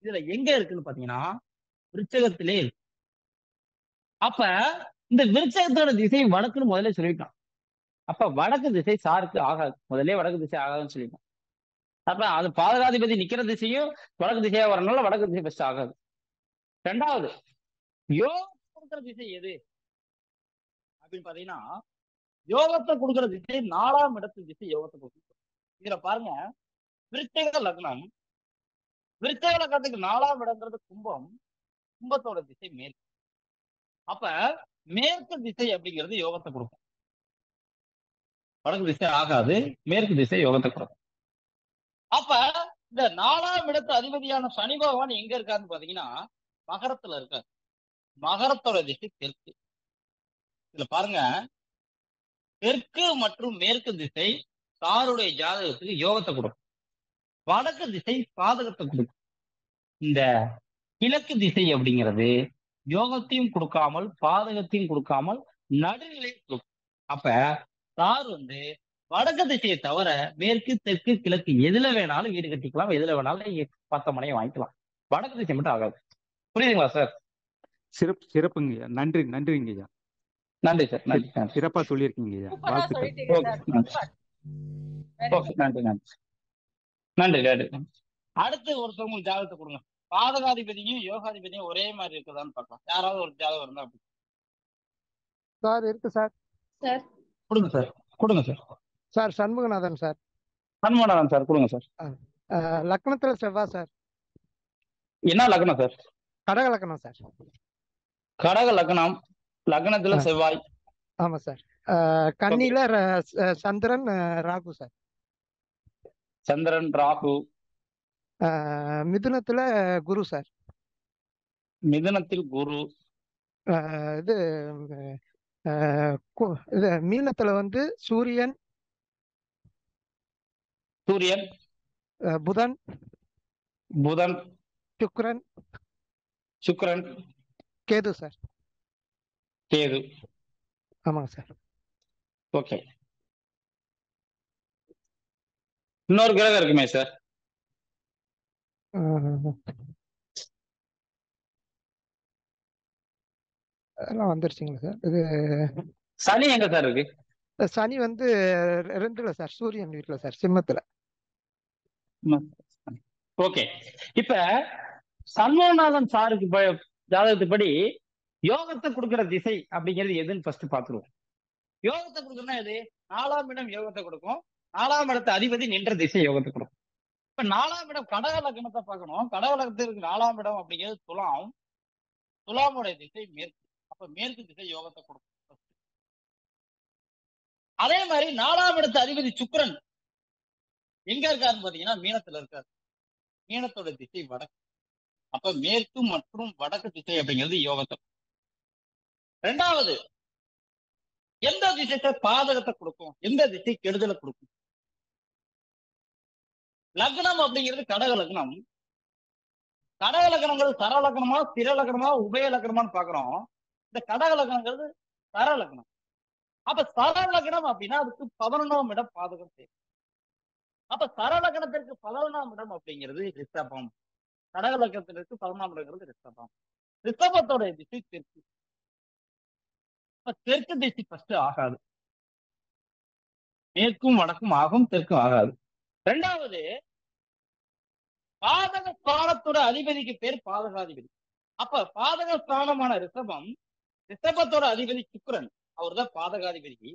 இதுல எங்க இருக்குன்னு பாத்தீங்கன்னா விருச்சகத்திலே இருக்கு. அப்ப இந்த விருச்சகத்தோட திசை வடக்குன்னு முதல்ல சொல்லிட்டான். அப்ப வடக்கு திசை சாருக்கு ஆகாது, முதல்ல வடக்கு திசை ஆகாதுன்னு சொல்லிட்டான். அப்ப அது பாதகாதிபதி நிக்கிற திசையும் வடக்கு திசையா வரனால வடக்கு திசை பெஸ்ட் ஆகாது. ரெண்டாவது யோகத்தை கொடுக்குற திசை எது அப்படின்னு பாத்தீங்கன்னா, யோகத்தை கொடுக்குற திசை 4ஆம் இடத்து திசை யோகத்தை கொடுக்கும். இதுல பாருங்க, விருச்சிக லக்னம், விருச்சிக லக்னத்துக்கு 4ஆம் இடங்கிறது கும்பம், கும்பத்தோட திசை மேற்கு. அப்ப மேற்கு திசை அப்படிங்கிறது யோகத்தை கொடுக்கும். வடக்கு திசை ஆகாது, மேற்கு திசை யோகத்தை கொடுக்கும். அப்ப இந்த 4ஆம் இடத்து அதிபதியான சனி பகவான் எங்க இருக்காருன்னு பாத்தீங்கன்னா மகரத்துல இருக்காரு. மகரத்தோட திசை தெற்கு. இதுல பாருங்க, தெற்கு மற்றும் மேற்கு திசை சாருடைய ஜாதகத்துக்கு யோகத்தை கொடுக்கும், வடக்கு திசை பாதகத்தை கொடுக்கும். இந்த கிழக்கு திசை அப்படிங்கிறது யோகத்தையும் கொடுக்காமல் பாதகத்தையும் கொடுக்காமல் நடுநிலையும் கொடுக்கும். அப்ப சார் வந்து வடக்கு திசையை தவிர மேற்கு தெற்கு கிழக்கு எதுல வேணாலும் வீடு கட்டிக்கலாம், எதுல வேணாலும் 10 மனையை வாங்கிக்கலாம். வடக்கு திசை மட்டும் ஆகாது. புரியுதுங்களா சார்? சிறப்புங்கய்யா. நன்றிங்கய்யா. நன்றி சார். நன்றி. சிறப்பா சொல்லியிருக்கீங்கய்யா. வாழ்த்துக்கள். நன்றி. நன்றி. அடுத்து ஒருத்தவங்க ஜாதகத்தை கொடுங்க. பாதகாதிபதியும் யோகாதிபதியும் ஒரே மாதிரி இருக்குதான்னு பார்க்கலாம். யாராவது ஒரு ஜாதகம் இருந்தா அப்படி சார் இருக்கு சார். சார் கொடுங்க சார். கொடுங்க sir. Sir Shanmuganathan sir. Shanmuganathan sir கொடுங்க சார். லக்னத்துல செவ்வாய் சார். என்ன லக்னம் சார்? கடக லக்னம் சார். கடக லக்னம், லக்னத்துல செவ்வாய். ஆமா சார். கன்னியில சந்திரன் ராகு சார். சந்திரன் ராகு. மிதுனத்துல குரு சார். மிதுனத்தில் குரு. இது இது மீனத்துல வந்து சூரியன் புதன் சுக்கிரன் கேது சார். கேது. ஆமாங்க சார். ஓகே. இன்னொரு கிரகம் இருக்குமே சார்? அதெல்லாம் வந்துருச்சுங்களா சார்? இது சனி எங்க சார் இருக்கு? சனி வந்து 2ல சார், சூரியன் வீட்டுல சார், சிம்மத்துல. ஓகே. இப்ப சண்முகநாதன் சாருக்கு ஜாதகத்துப்படி யோகத்தை கொடுக்கிற திசை அப்படிங்கிறது எதுன்னு ஃபர்ஸ்ட் பாத்துருவோம். யோகத்தை கொடுக்கறதுனா எது? 4ஆம் இடம் யோகத்தை கொடுக்கும். 4ஆம் இடத்து அதிபதி நின்ற திசை யோகத்தை கொடுக்கும். இப்ப 4ஆம் இடம் கடக லக்னத்தை பார்க்கணும். கடக லக்னத்திற்கு 4ஆம் இடம் அப்படிங்கிறது துலாம். துலாமுடைய திசை மேற்கு. அப்ப மேற்கு திசை யோகத்தை கொடுக்கும். அதே மாதிரி 4ஆம் இடத்து அதிபதி சுக்கிரன் எங்க இருக்காருன்னு பாத்தீங்கன்னா மீனத்துல இருக்காரு. மீனத்தோட திசை வடக்கு. அப்ப மேற்கு மற்றும் வடக்கு திசை அப்படிங்கிறது யோகத்தை. 2வது, எந்த திசைத்தை பாதகத்தை கொடுக்கும், எந்த திசை கெடுதலை கொடுக்கும்? லக்னம் அப்படிங்கிறது கடக லக்னம். கடக லக்னங்கிறது சர லக்னமா, ஸ்திர லக்னமா, உபய லக்னமான்னு பாக்குறோம். இந்த கடக லக்னங்கிறது சர லக்னம். அப்ப சர லக்னம் அப்படின்னா அதுக்கு 11ஆம் இடம் பாதகம் செய்யும். அப்ப சர லக்னத்திற்கு 11ஆம் இடம் அப்படிங்கிறது ரிஷபம். கடக லக்னத்திற்கு 11ஆம் இடங்கிறது ரிஷபம். ரிஷபத்தோட திசை தெற்கு. தெற்கு திசை ஃபர்ஸ்ட் ஆகாது. மேற்கும் வடக்கும் ஆகும், தெற்கும் ஆகாது. 2வது, பாதக ஸ்தானத்தோட அதிபதிக்கு பேர் பாதகாதிபதி. அப்ப பாதக ஸ்தானமான ரிஷபம், ரிஷபத்தோட அதிபதி சுக்கிரன், அவர் தான் பாதகாதிபதி.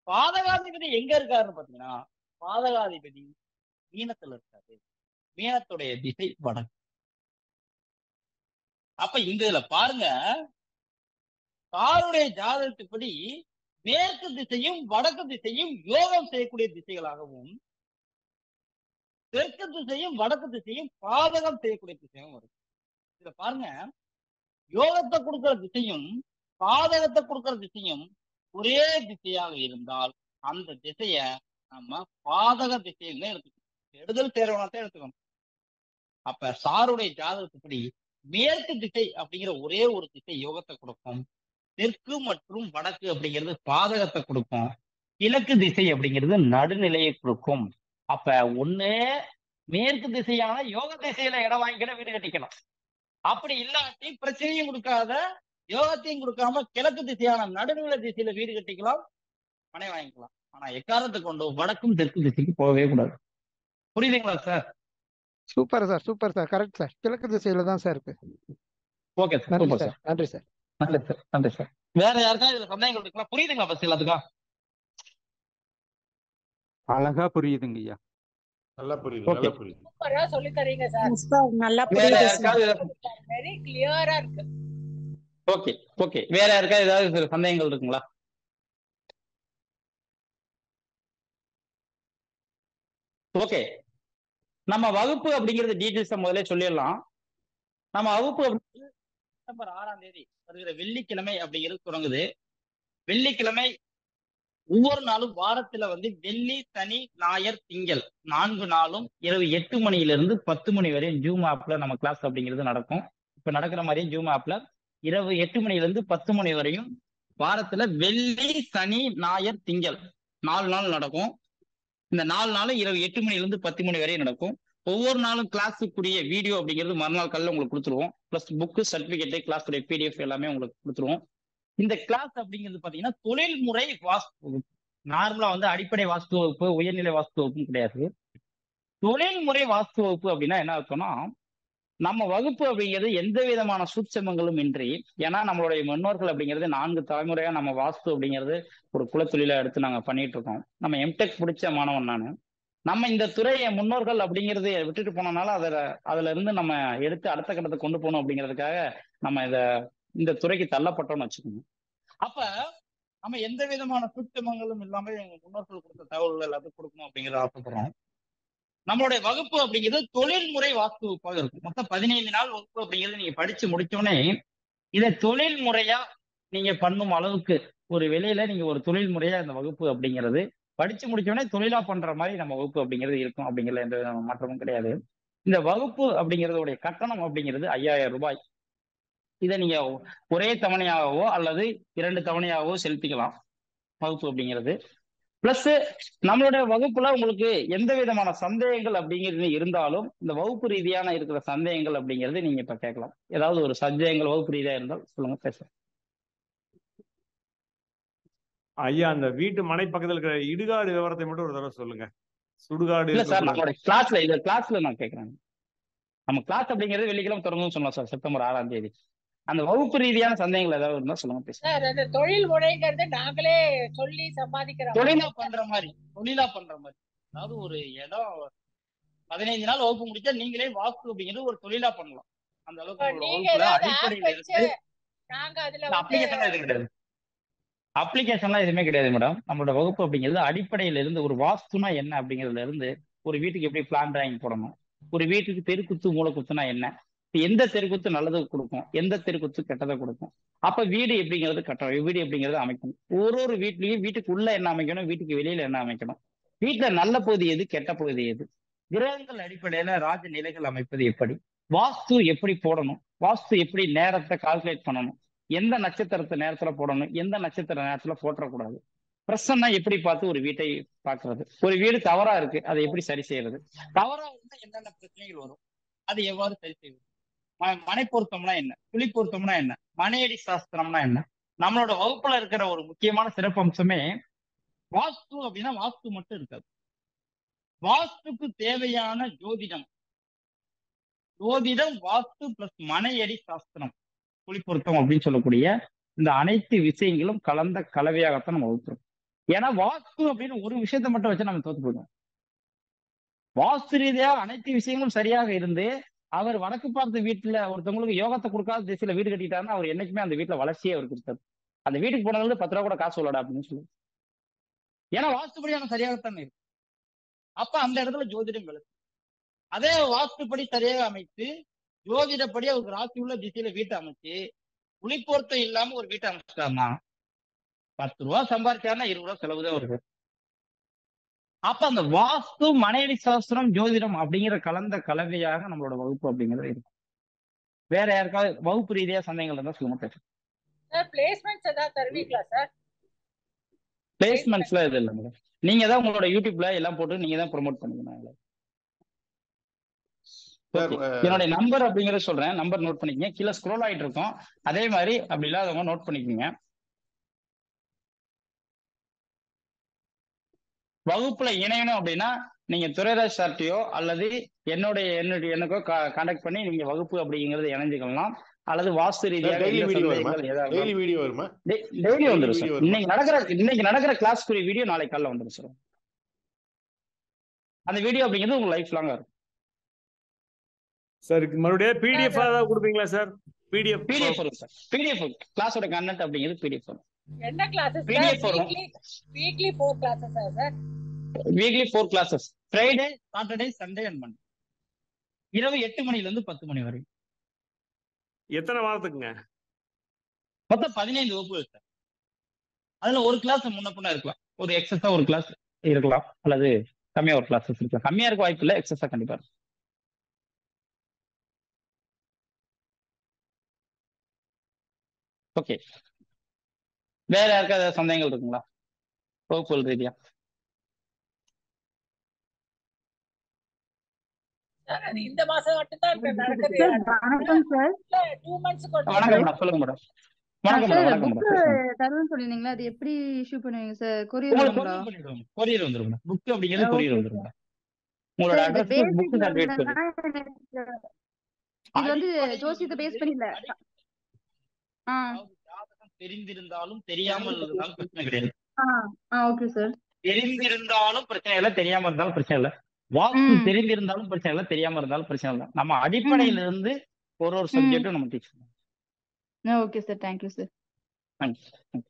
பாதகாதிபதி எங்க இருக்காருன்னு பாத்தீங்கன்னா பாதகாதிபதி மீனத்துல இருக்காரு. மீனத்துடைய திசை வடக்கு. அப்ப இந்த இதுல பாருங்க, சாருடைய ஜாதகத்துப்படி மேற்கு திசையும் வடக்கு திசையும் யோகம் செய்யக்கூடிய திசைகளாகவும், தெற்கு திசையும் வடக்கு திசையும் பாதகம் செய்யக்கூடிய திசையும் வரும். இதுல பாருங்க, யோகத்தை கொடுக்கிற திசையும் பாதகத்தை கொடுக்கிற திசையும் ஒரே திசையாக இருந்தால் அந்த திசைய நம்ம பாதக திசைன்னு எடுத்துக்கணும். கெடுதல் தேர்வனத்தை எடுத்துக்கணும். அப்ப சாருடைய ஜாதகத்துப்படி மேற்கு திசை அப்படிங்கிற ஒரே ஒரு திசை யோகத்தை கொடுக்கும். தெற்கு மற்றும் வடக்கு அப்படிங்கிறது பாதகத்தை கொடுக்கும். கிழக்கு திசை அப்படிங்கிறது நடுநிலையை கொடுக்கும். அப்ப ஒண்ணு மேற்கு திசையான யோக திசையில இடம் வாங்கிக்கிற வீடு கட்டிக்கணும். அப்படி இல்லாட்டி பிரச்சனையும் கொடுக்காத யோகத்தையும் கொடுக்காம கிழக்கு திசையான நடுநிலை திசையில வீடு கட்டிக்கலாம், மனை வாங்கிக்கலாம். ஆனா எக்காரணத்தை கொண்டு வடக்கும் தெற்கு திசைக்கு போகவே கூடாது. புரியுதுங்களா sir? Super sir, super sir, correct sir. கிழக்கு திசையில தான் சார் இருக்கு. ஓகே சார், நன்றி சூப்பர் சார், சார். நன்றி சார். நன்றி சார், நன்றி சார். வேற யாருக்கா இதுல சந்தேகங்கள் இருக்கலாம்? புரியுதுங்களா ஃபர்ஸ்ட் எல்லாத்துக்கும்? அழகா புரியுதுங்கய்யா. நல்லா புரியுது, ஓகே. நல்லா புரியுது. சூப்பரா சொல்லி தரீங்க சார். நல்லா வேற புரியுது யாருக்காவது வெரி கிளியரா இருக்கு. ஓகே ஓகே வேற யாருக்கா ஏதாவது சந்தேகங்கள் இருக்குங்களா? ஓகே, நம்ம வகுப்பு அப்படிங்கிறது டீட்டெயில்ஸை முதல்ல சொல்லிடலாம். நம்ம வகுப்பு அப்படிங்கிறது செப்டம்பர் 6ஆம் தேதி வருகிற வெள்ளிக்கிழமை அப்படிங்கிறது தொடங்குது. வெள்ளிக்கிழமை ஒவ்வொரு நாளும் வாரத்துல வெள்ளி, சனி, ஞாயிறு, திங்கள் 4 நாளும் இரவு 8 மணியிலிருந்து 10 மணி வரையும் ஜூம் ஆப்ல நம்ம கிளாஸ் அப்படிங்கிறது நடக்கும். இப்ப நடக்கிற மாதிரியும் ஜூம் ஆப்ல இரவு 8 மணியிலிருந்து 10 மணி வரையும் வாரத்துல வெள்ளி, சனி, ஞாயிறு, திங்கள் 4 நாள் நடக்கும். இந்த 4 நாளும் இரவு 8 மணிலேருந்து 10 மணி வரையும் நடக்கும். ஒவ்வொரு நாளும் கிளாஸுக்குரிய வீடியோ அப்படிங்கிறது மறுநாள் காலையில் உங்களுக்கு கொடுத்துருவோம். ப்ளஸ் புக்கு, சர்டிஃபிகேட்டு, கிளாஸுடைய பிடிஎஃப் எல்லாமே உங்களுக்கு கொடுத்துருவோம். இந்த கிளாஸ் அப்படிங்கிறது பார்த்தீங்கன்னா தொழில்முறை வாஸ்து வகுப்பு. நார்மலா வந்து அடிப்படை வாஸ்து வகுப்பு, உயர்நிலை வாஸ்து வகுப்பும் கிடையாது. தொழில்முறை வாஸ்து வகுப்பு அப்படின்னா என்ன அர்த்தம்னா, நம்ம வகுப்பு அப்படிங்கிறது எந்த விதமான சூட்சமங்களும் இன்றி, ஏன்னா நம்மளுடைய முன்னோர்கள் அப்படிங்கிறது 4 தலைமுறையா நம்ம வாஸ்து அப்படிங்கிறது ஒரு குலத்தொழிலா எடுத்து நாங்க பண்ணிட்டு இருக்கோம். நம்ம எம்டெக் பிடிச்ச மாணவன் நானு. நம்ம இந்த துறையை முன்னோர்கள் அப்படிங்கிறது விட்டுட்டு போனனால அதுல இருந்து நம்ம எடுத்து அடுத்த கட்டத்தை கொண்டு போகணும் அப்படிங்கிறதுக்காக நம்ம இந்த துறைக்கு தள்ளப்பட்டோம்னு வச்சுக்கோங்க. அப்ப நம்ம எந்த விதமான சூட்சமங்களும் இல்லாம எங்க முன்னோர்கள் கொடுத்த தகவல்கள் எல்லாத்தையும் கொடுக்கணும் அப்படிங்கிறத ஆசைப்படுறோம். நம்மளுடைய வகுப்பு அப்படிங்கிறது தொழில்முறை வாஸ்து வகுப்பாக இருக்கும். மொத்தம் 15 நாள் வகுப்பு அப்படிங்கிறது நீங்க படிச்சு முடிச்சோடனே இதை தொழில் முறையா நீங்க பண்ணும் அளவுக்கு ஒரு வெளியில நீங்க ஒரு தொழில் முறையா இந்த வகுப்பு அப்படிங்கிறது படிச்சு முடிச்சோடனே தொழிலா பண்ற மாதிரி நம்ம வகுப்பு அப்படிங்கிறது இருக்கும். அப்படிங்கிற எந்த விதமான மாற்றமும் கிடையாது. இந்த வகுப்பு அப்படிங்கிறதுடைய கட்டணம் அப்படிங்கிறது 5000 ரூபாய். இதை நீங்க ஒரே தவணையாகவோ அல்லது 2 தவணையாகவோ செலுத்திக்கலாம் வகுப்பு அப்படிங்கிறது. பிளஸ் நம்மளுடைய வகுப்புல உங்களுக்கு எந்த விதமான சந்தேகங்கள் அப்படிங்கிறது இருந்தாலும் இந்த வகுப்பு ரீதியான இருக்கிற சந்தேகங்கள் அப்படிங்கிறது நீங்க இப்ப கேட்கலாம். ஏதாவது ஒரு சந்தேகங்கள் வகுப்பு ரீதியா இருந்தால் சொல்லுங்க, பேசலாம். ஐயா, அந்த வீட்டு மனை பக்கத்துல இருக்கிற இடுகாடு விவரத்தை மட்டும் ஒரு தடவை சொல்லுங்க. சுடுகாடு இல்ல சார், நம்மளுடைய கிளாஸ்ல நான் கேட்கிறேன். நம்ம கிளாஸ் அப்படிங்கிறது வெள்ளிக்கிழமை தொடங்கும்னு சொன்னோம் சார், செப்டம்பர் 6ஆம் தேதி. அந்த வகுப்பு ரீதியான சந்தேகங்கள் ஏதாவது இருந்தா சொல்லுங்க, பேசுங்க. சார் அந்த தொழில் முறைங்கிறது நாங்களே சொல்லி சம்பாதிக்கிறோம். தொழிலா பண்ற மாதிரி அதாவது ஒரு இடம் 15 நாள் வகுப்பு முடிச்சா நீங்களே வாஸ்து அப்படிங்கிறது ஒரு தொழிலா பண்ணலாம். அந்த அளவுக்கு நீங்க ஏதாவது ஆப் அடிப்படையில வச்சு இருந்து நாங்க அதுல அப்ளிகேஷன்லாம் எதுவும் கிடையாது. அப்ளிகேஷன்லாம் எதுவுமே கிடையாது மேடம். நம்மளோட வகுப்பு அப்படிங்கிறது அடிப்படையில இருந்து ஒரு வாஸ்துனா என்ன அப்படிங்கிறதுல இருந்து ஒரு வீட்டுக்கு எப்படி பிளான் டிராயிங் போடணும், ஒரு வீட்டுக்கு தெருக்குத்து மூலக்குத்துனா என்ன, எந்த தெருக்குத்து நல்லது கொடுக்கும், எந்த தெருக்குத்து கெட்டதை கொடுக்கும், அப்ப வீடு எப்படிங்கிறது கட்டணும், வீடு எப்படிங்கிறது அமைக்கணும், ஒரு வீட்லயும் வீட்டுக்கு உள்ள என்ன அமைக்கணும், வீட்டுக்கு வெளியில என்ன அமைக்கணும், வீட்டுல நல்ல பகுதி எது, கெட்ட பகுதி எது, கிரகங்கள் அடிப்படையில ராஜ நிலைகள் அமைப்பது எப்படி, வாஸ்து எப்படி போடணும், வாஸ்து எப்படி நேரத்தை கால்குலேட் பண்ணணும், எந்த நட்சத்திரத்தை நேரத்துல போடணும், எந்த நட்சத்திர நேரத்துல போட்டக்கூடாது, பிரசன்னா எப்படி பார்த்து ஒரு வீட்டை பார்க்கறது, ஒரு வீடு தவறா இருக்கு அதை எப்படி சரி செய்யறது, தவறா இருந்தா என்னென்ன பிரச்சனைகள் வரும், அது எவ்வாறு சரி செய்வது, மனை பொருத்தம்னா என்ன, குழி பொருத்தம்னா என்ன, மனையடி சாஸ்திரம்னா என்ன. நம்மளோட வகுப்புல இருக்கிற ஒரு முக்கியமான சிறப்பு அம்சமே வாஸ்து அப்படின்னா வாஸ்து மட்டும் இருக்காது, வாஸ்துக்கு தேவையான ஜோதிடம், வாஸ்து பிளஸ் மனையடி சாஸ்திரம், குழி பொருத்தம் அப்படின்னு சொல்லக்கூடிய இந்த அனைத்து விஷயங்களும் கலந்த கலவையாகத்தான் நம்ம வகுக்கிறோம். ஏன்னா வாஸ்து அப்படின்னு ஒரு விஷயத்த மட்டும் வச்சு நம்ம தோத்து போயிடுவோம். வாஸ்து ரீதியா அனைத்து விஷயங்களும் சரியாக இருந்து அவர் வடக்கு பார்த்த வீட்டுல ஒருத்தவங்களுக்கு யோகத்தை கொடுக்காத திசையில வீடு கட்டிட்டாருன்னா அவர் என்னைக்குமே அந்த வீட்டுல வளர்ச்சியே அவர் கொடுத்தாரு. அந்த வீட்டுக்கு போனதுல 10 ரூபா கூட காசு சொல்லடா அப்படின்னு சொல்லுவோம். ஏன்னா வாஸ்துபடியான சரியாகத்தானே இருக்கு. அப்ப அந்த இடத்துல ஜோதிடம் விளக்கு. அதே வாஸ்துப்படி சரியாக அமைத்து ஜோதிடப்படி அவருக்கு ராசி உள்ள திசையில வீட்டை அமைச்சு குளிப்பொருத்தம் இல்லாம ஒரு வீட்டை அமைச்சிட்டாருன்னா 10 ரூபா சம்பாதிச்சாருன்னா 20 ரூபா செலவுதான் வருது. அப்ப அந்த வாஸ்து, மனையடி சாஸ்திரம், ஜோதிடம் அப்படிங்கிற கலந்த கலவையாக நம்மளோட வகுப்பு அப்படிங்கிறது இருக்கும். வேற யாருக்காவது வகுப்பு ரீதியா சந்தேகங்கள் இருந்தா சொல்லுங்க, பேசுங்க. சார் பிளேஸ்மெண்ட்ஸ் ஏதாவது தருவீங்களா சார்? பிளேஸ்மெண்ட்ஸ்ல இது இல்லை மேடம். நீங்க தான் உங்களோட யூடியூப்ல எல்லாம் போட்டு நீங்க தான் ப்ரொமோட் பண்ணிக்கணும். என்னோட நம்பர் அப்படிங்கறத சொல்றேன், நம்பர் நோட் பண்ணிக்கங்க. கீழே ஸ்க்ரோல் ஆயிட்டு இருக்கும். அதே மாதிரி அப்படி இல்லாதவங்க நோட் பண்ணிக்கோங்க. வகுப்புல இணையணும் அப்படின்னா நீங்க துரைராஜ் சார்ட்டையோ அல்லது எனக்கோ கான்டாக்ட் பண்ணி நீங்க வகுப்பு அப்படிங்கிறது இணைஞ்சுக்கலாம். அல்லது வாஸ்து ரீதியாக டெய்லி வந்துடும் சார். இன்னைக்கு நடக்கிற கிளாஸ்க்குரிய வீடியோ நாளைக்கு காலைல வந்துடும் சார். அந்த வீடியோ அப்படிங்கிறது உங்க லைஃப் லாங்கா இருக்கும் சார். மறுபடியும் பிடிஎஃப் ஏதாவது கொடுப்பீங்களா சார்? பிடிஎஃப் வரும் சார். பிடிஎஃப் கிளாஸோட கண்டென்ட் அப்படிங்கிறது பிடிஎஃப் வரும். என்ன கிளாसेस? பிடிஎஃப் வரும். Weekly 4 classes sir. Weekly 4 classes. Friday, Saturday, Sunday and Monday. இரவு 8 மணில இருந்து 10 மணி வரை. எத்தனை வாரத்துக்குங்க? மொத்தம் 15 வகுப்புகள் சார். அதுல ஒரு கிளாஸ் முன்ன பின்ன இருக்கலாம், ஒரு எக்ஸஸா ஒரு கிளாஸ் இருக்கலாம், அல்லது கம்மியா ஒரு கிளாஸஸ் இருக்கலாம். கம்மியா இருக்க வாய்ப்பு இல்லை, எக்ஸஸா கண்டிப்பா இருக்கும். ஓகே, வேற யாருக்காவது சந்தேகங்கள் இருக்குங்களா? வகுப்புகள் ரீதியா. இந்த மாசம் மட்டும்தான் நடக்குது. வணக்கம் சார். 2 monthsக்கு வணக்கம் மேடம், சொல்லுங்க மேடம். வணக்கம் மேடம், வணக்கம் புக் மேடம். தருவேன்னு சொல்லிருந்தீங்களா, அது எப்படி இஷ்யூ பண்ணுவீங்க சார்? கொரியர் உங்களுக்கு வருங்களா? கொரியர் பண்ணிடுவோம், கொரியர் வந்துரும் மேடம். புக் அப்படிங்கிறது கொரியர் ஓகே வந்துரும் சார். மேடம். உங்களோட சார், இது அட்ரஸ்க்கு புக் பேசிக் சர்டிஃபிகேட் சொல்லி லெவல்னா இது வந்து ஜோசியத்தை பேஸ் பண்ணி இல்ல. அதாவது ஜாதகம் தெரிந்திருந்தாலும் தெரியாமல் இருந்தாலும் பிரச்சனை கிடையாது. Okay sir. தெரிந்திருந்தாலும் பிரச்சனை இல்லை, தெரியாம இருந்தாலும் பிரச்சனை இல்லை. வாஸ்து தெரிந்திருந்தாலும் பிரச்சனை இல்லை, தெரியாம இருந்தாலும் பிரச்சனை இல்லை. நம்ம அடிப்படையில இருந்து ஒரு சப்ஜெக்டும் நம்ம டீச் பண்ணுவோம். Okay sir, thank you sir. Thank you.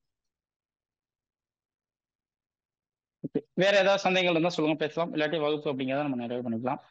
வேற ஏதாவது சந்தேகங்கள் இருந்தா சொல்லுங்க, பேசலாம். இல்லாட்டி வகுப்பு அப்படிங்கிறத நம்ம நிறைவு பண்ணிக்கலாம்.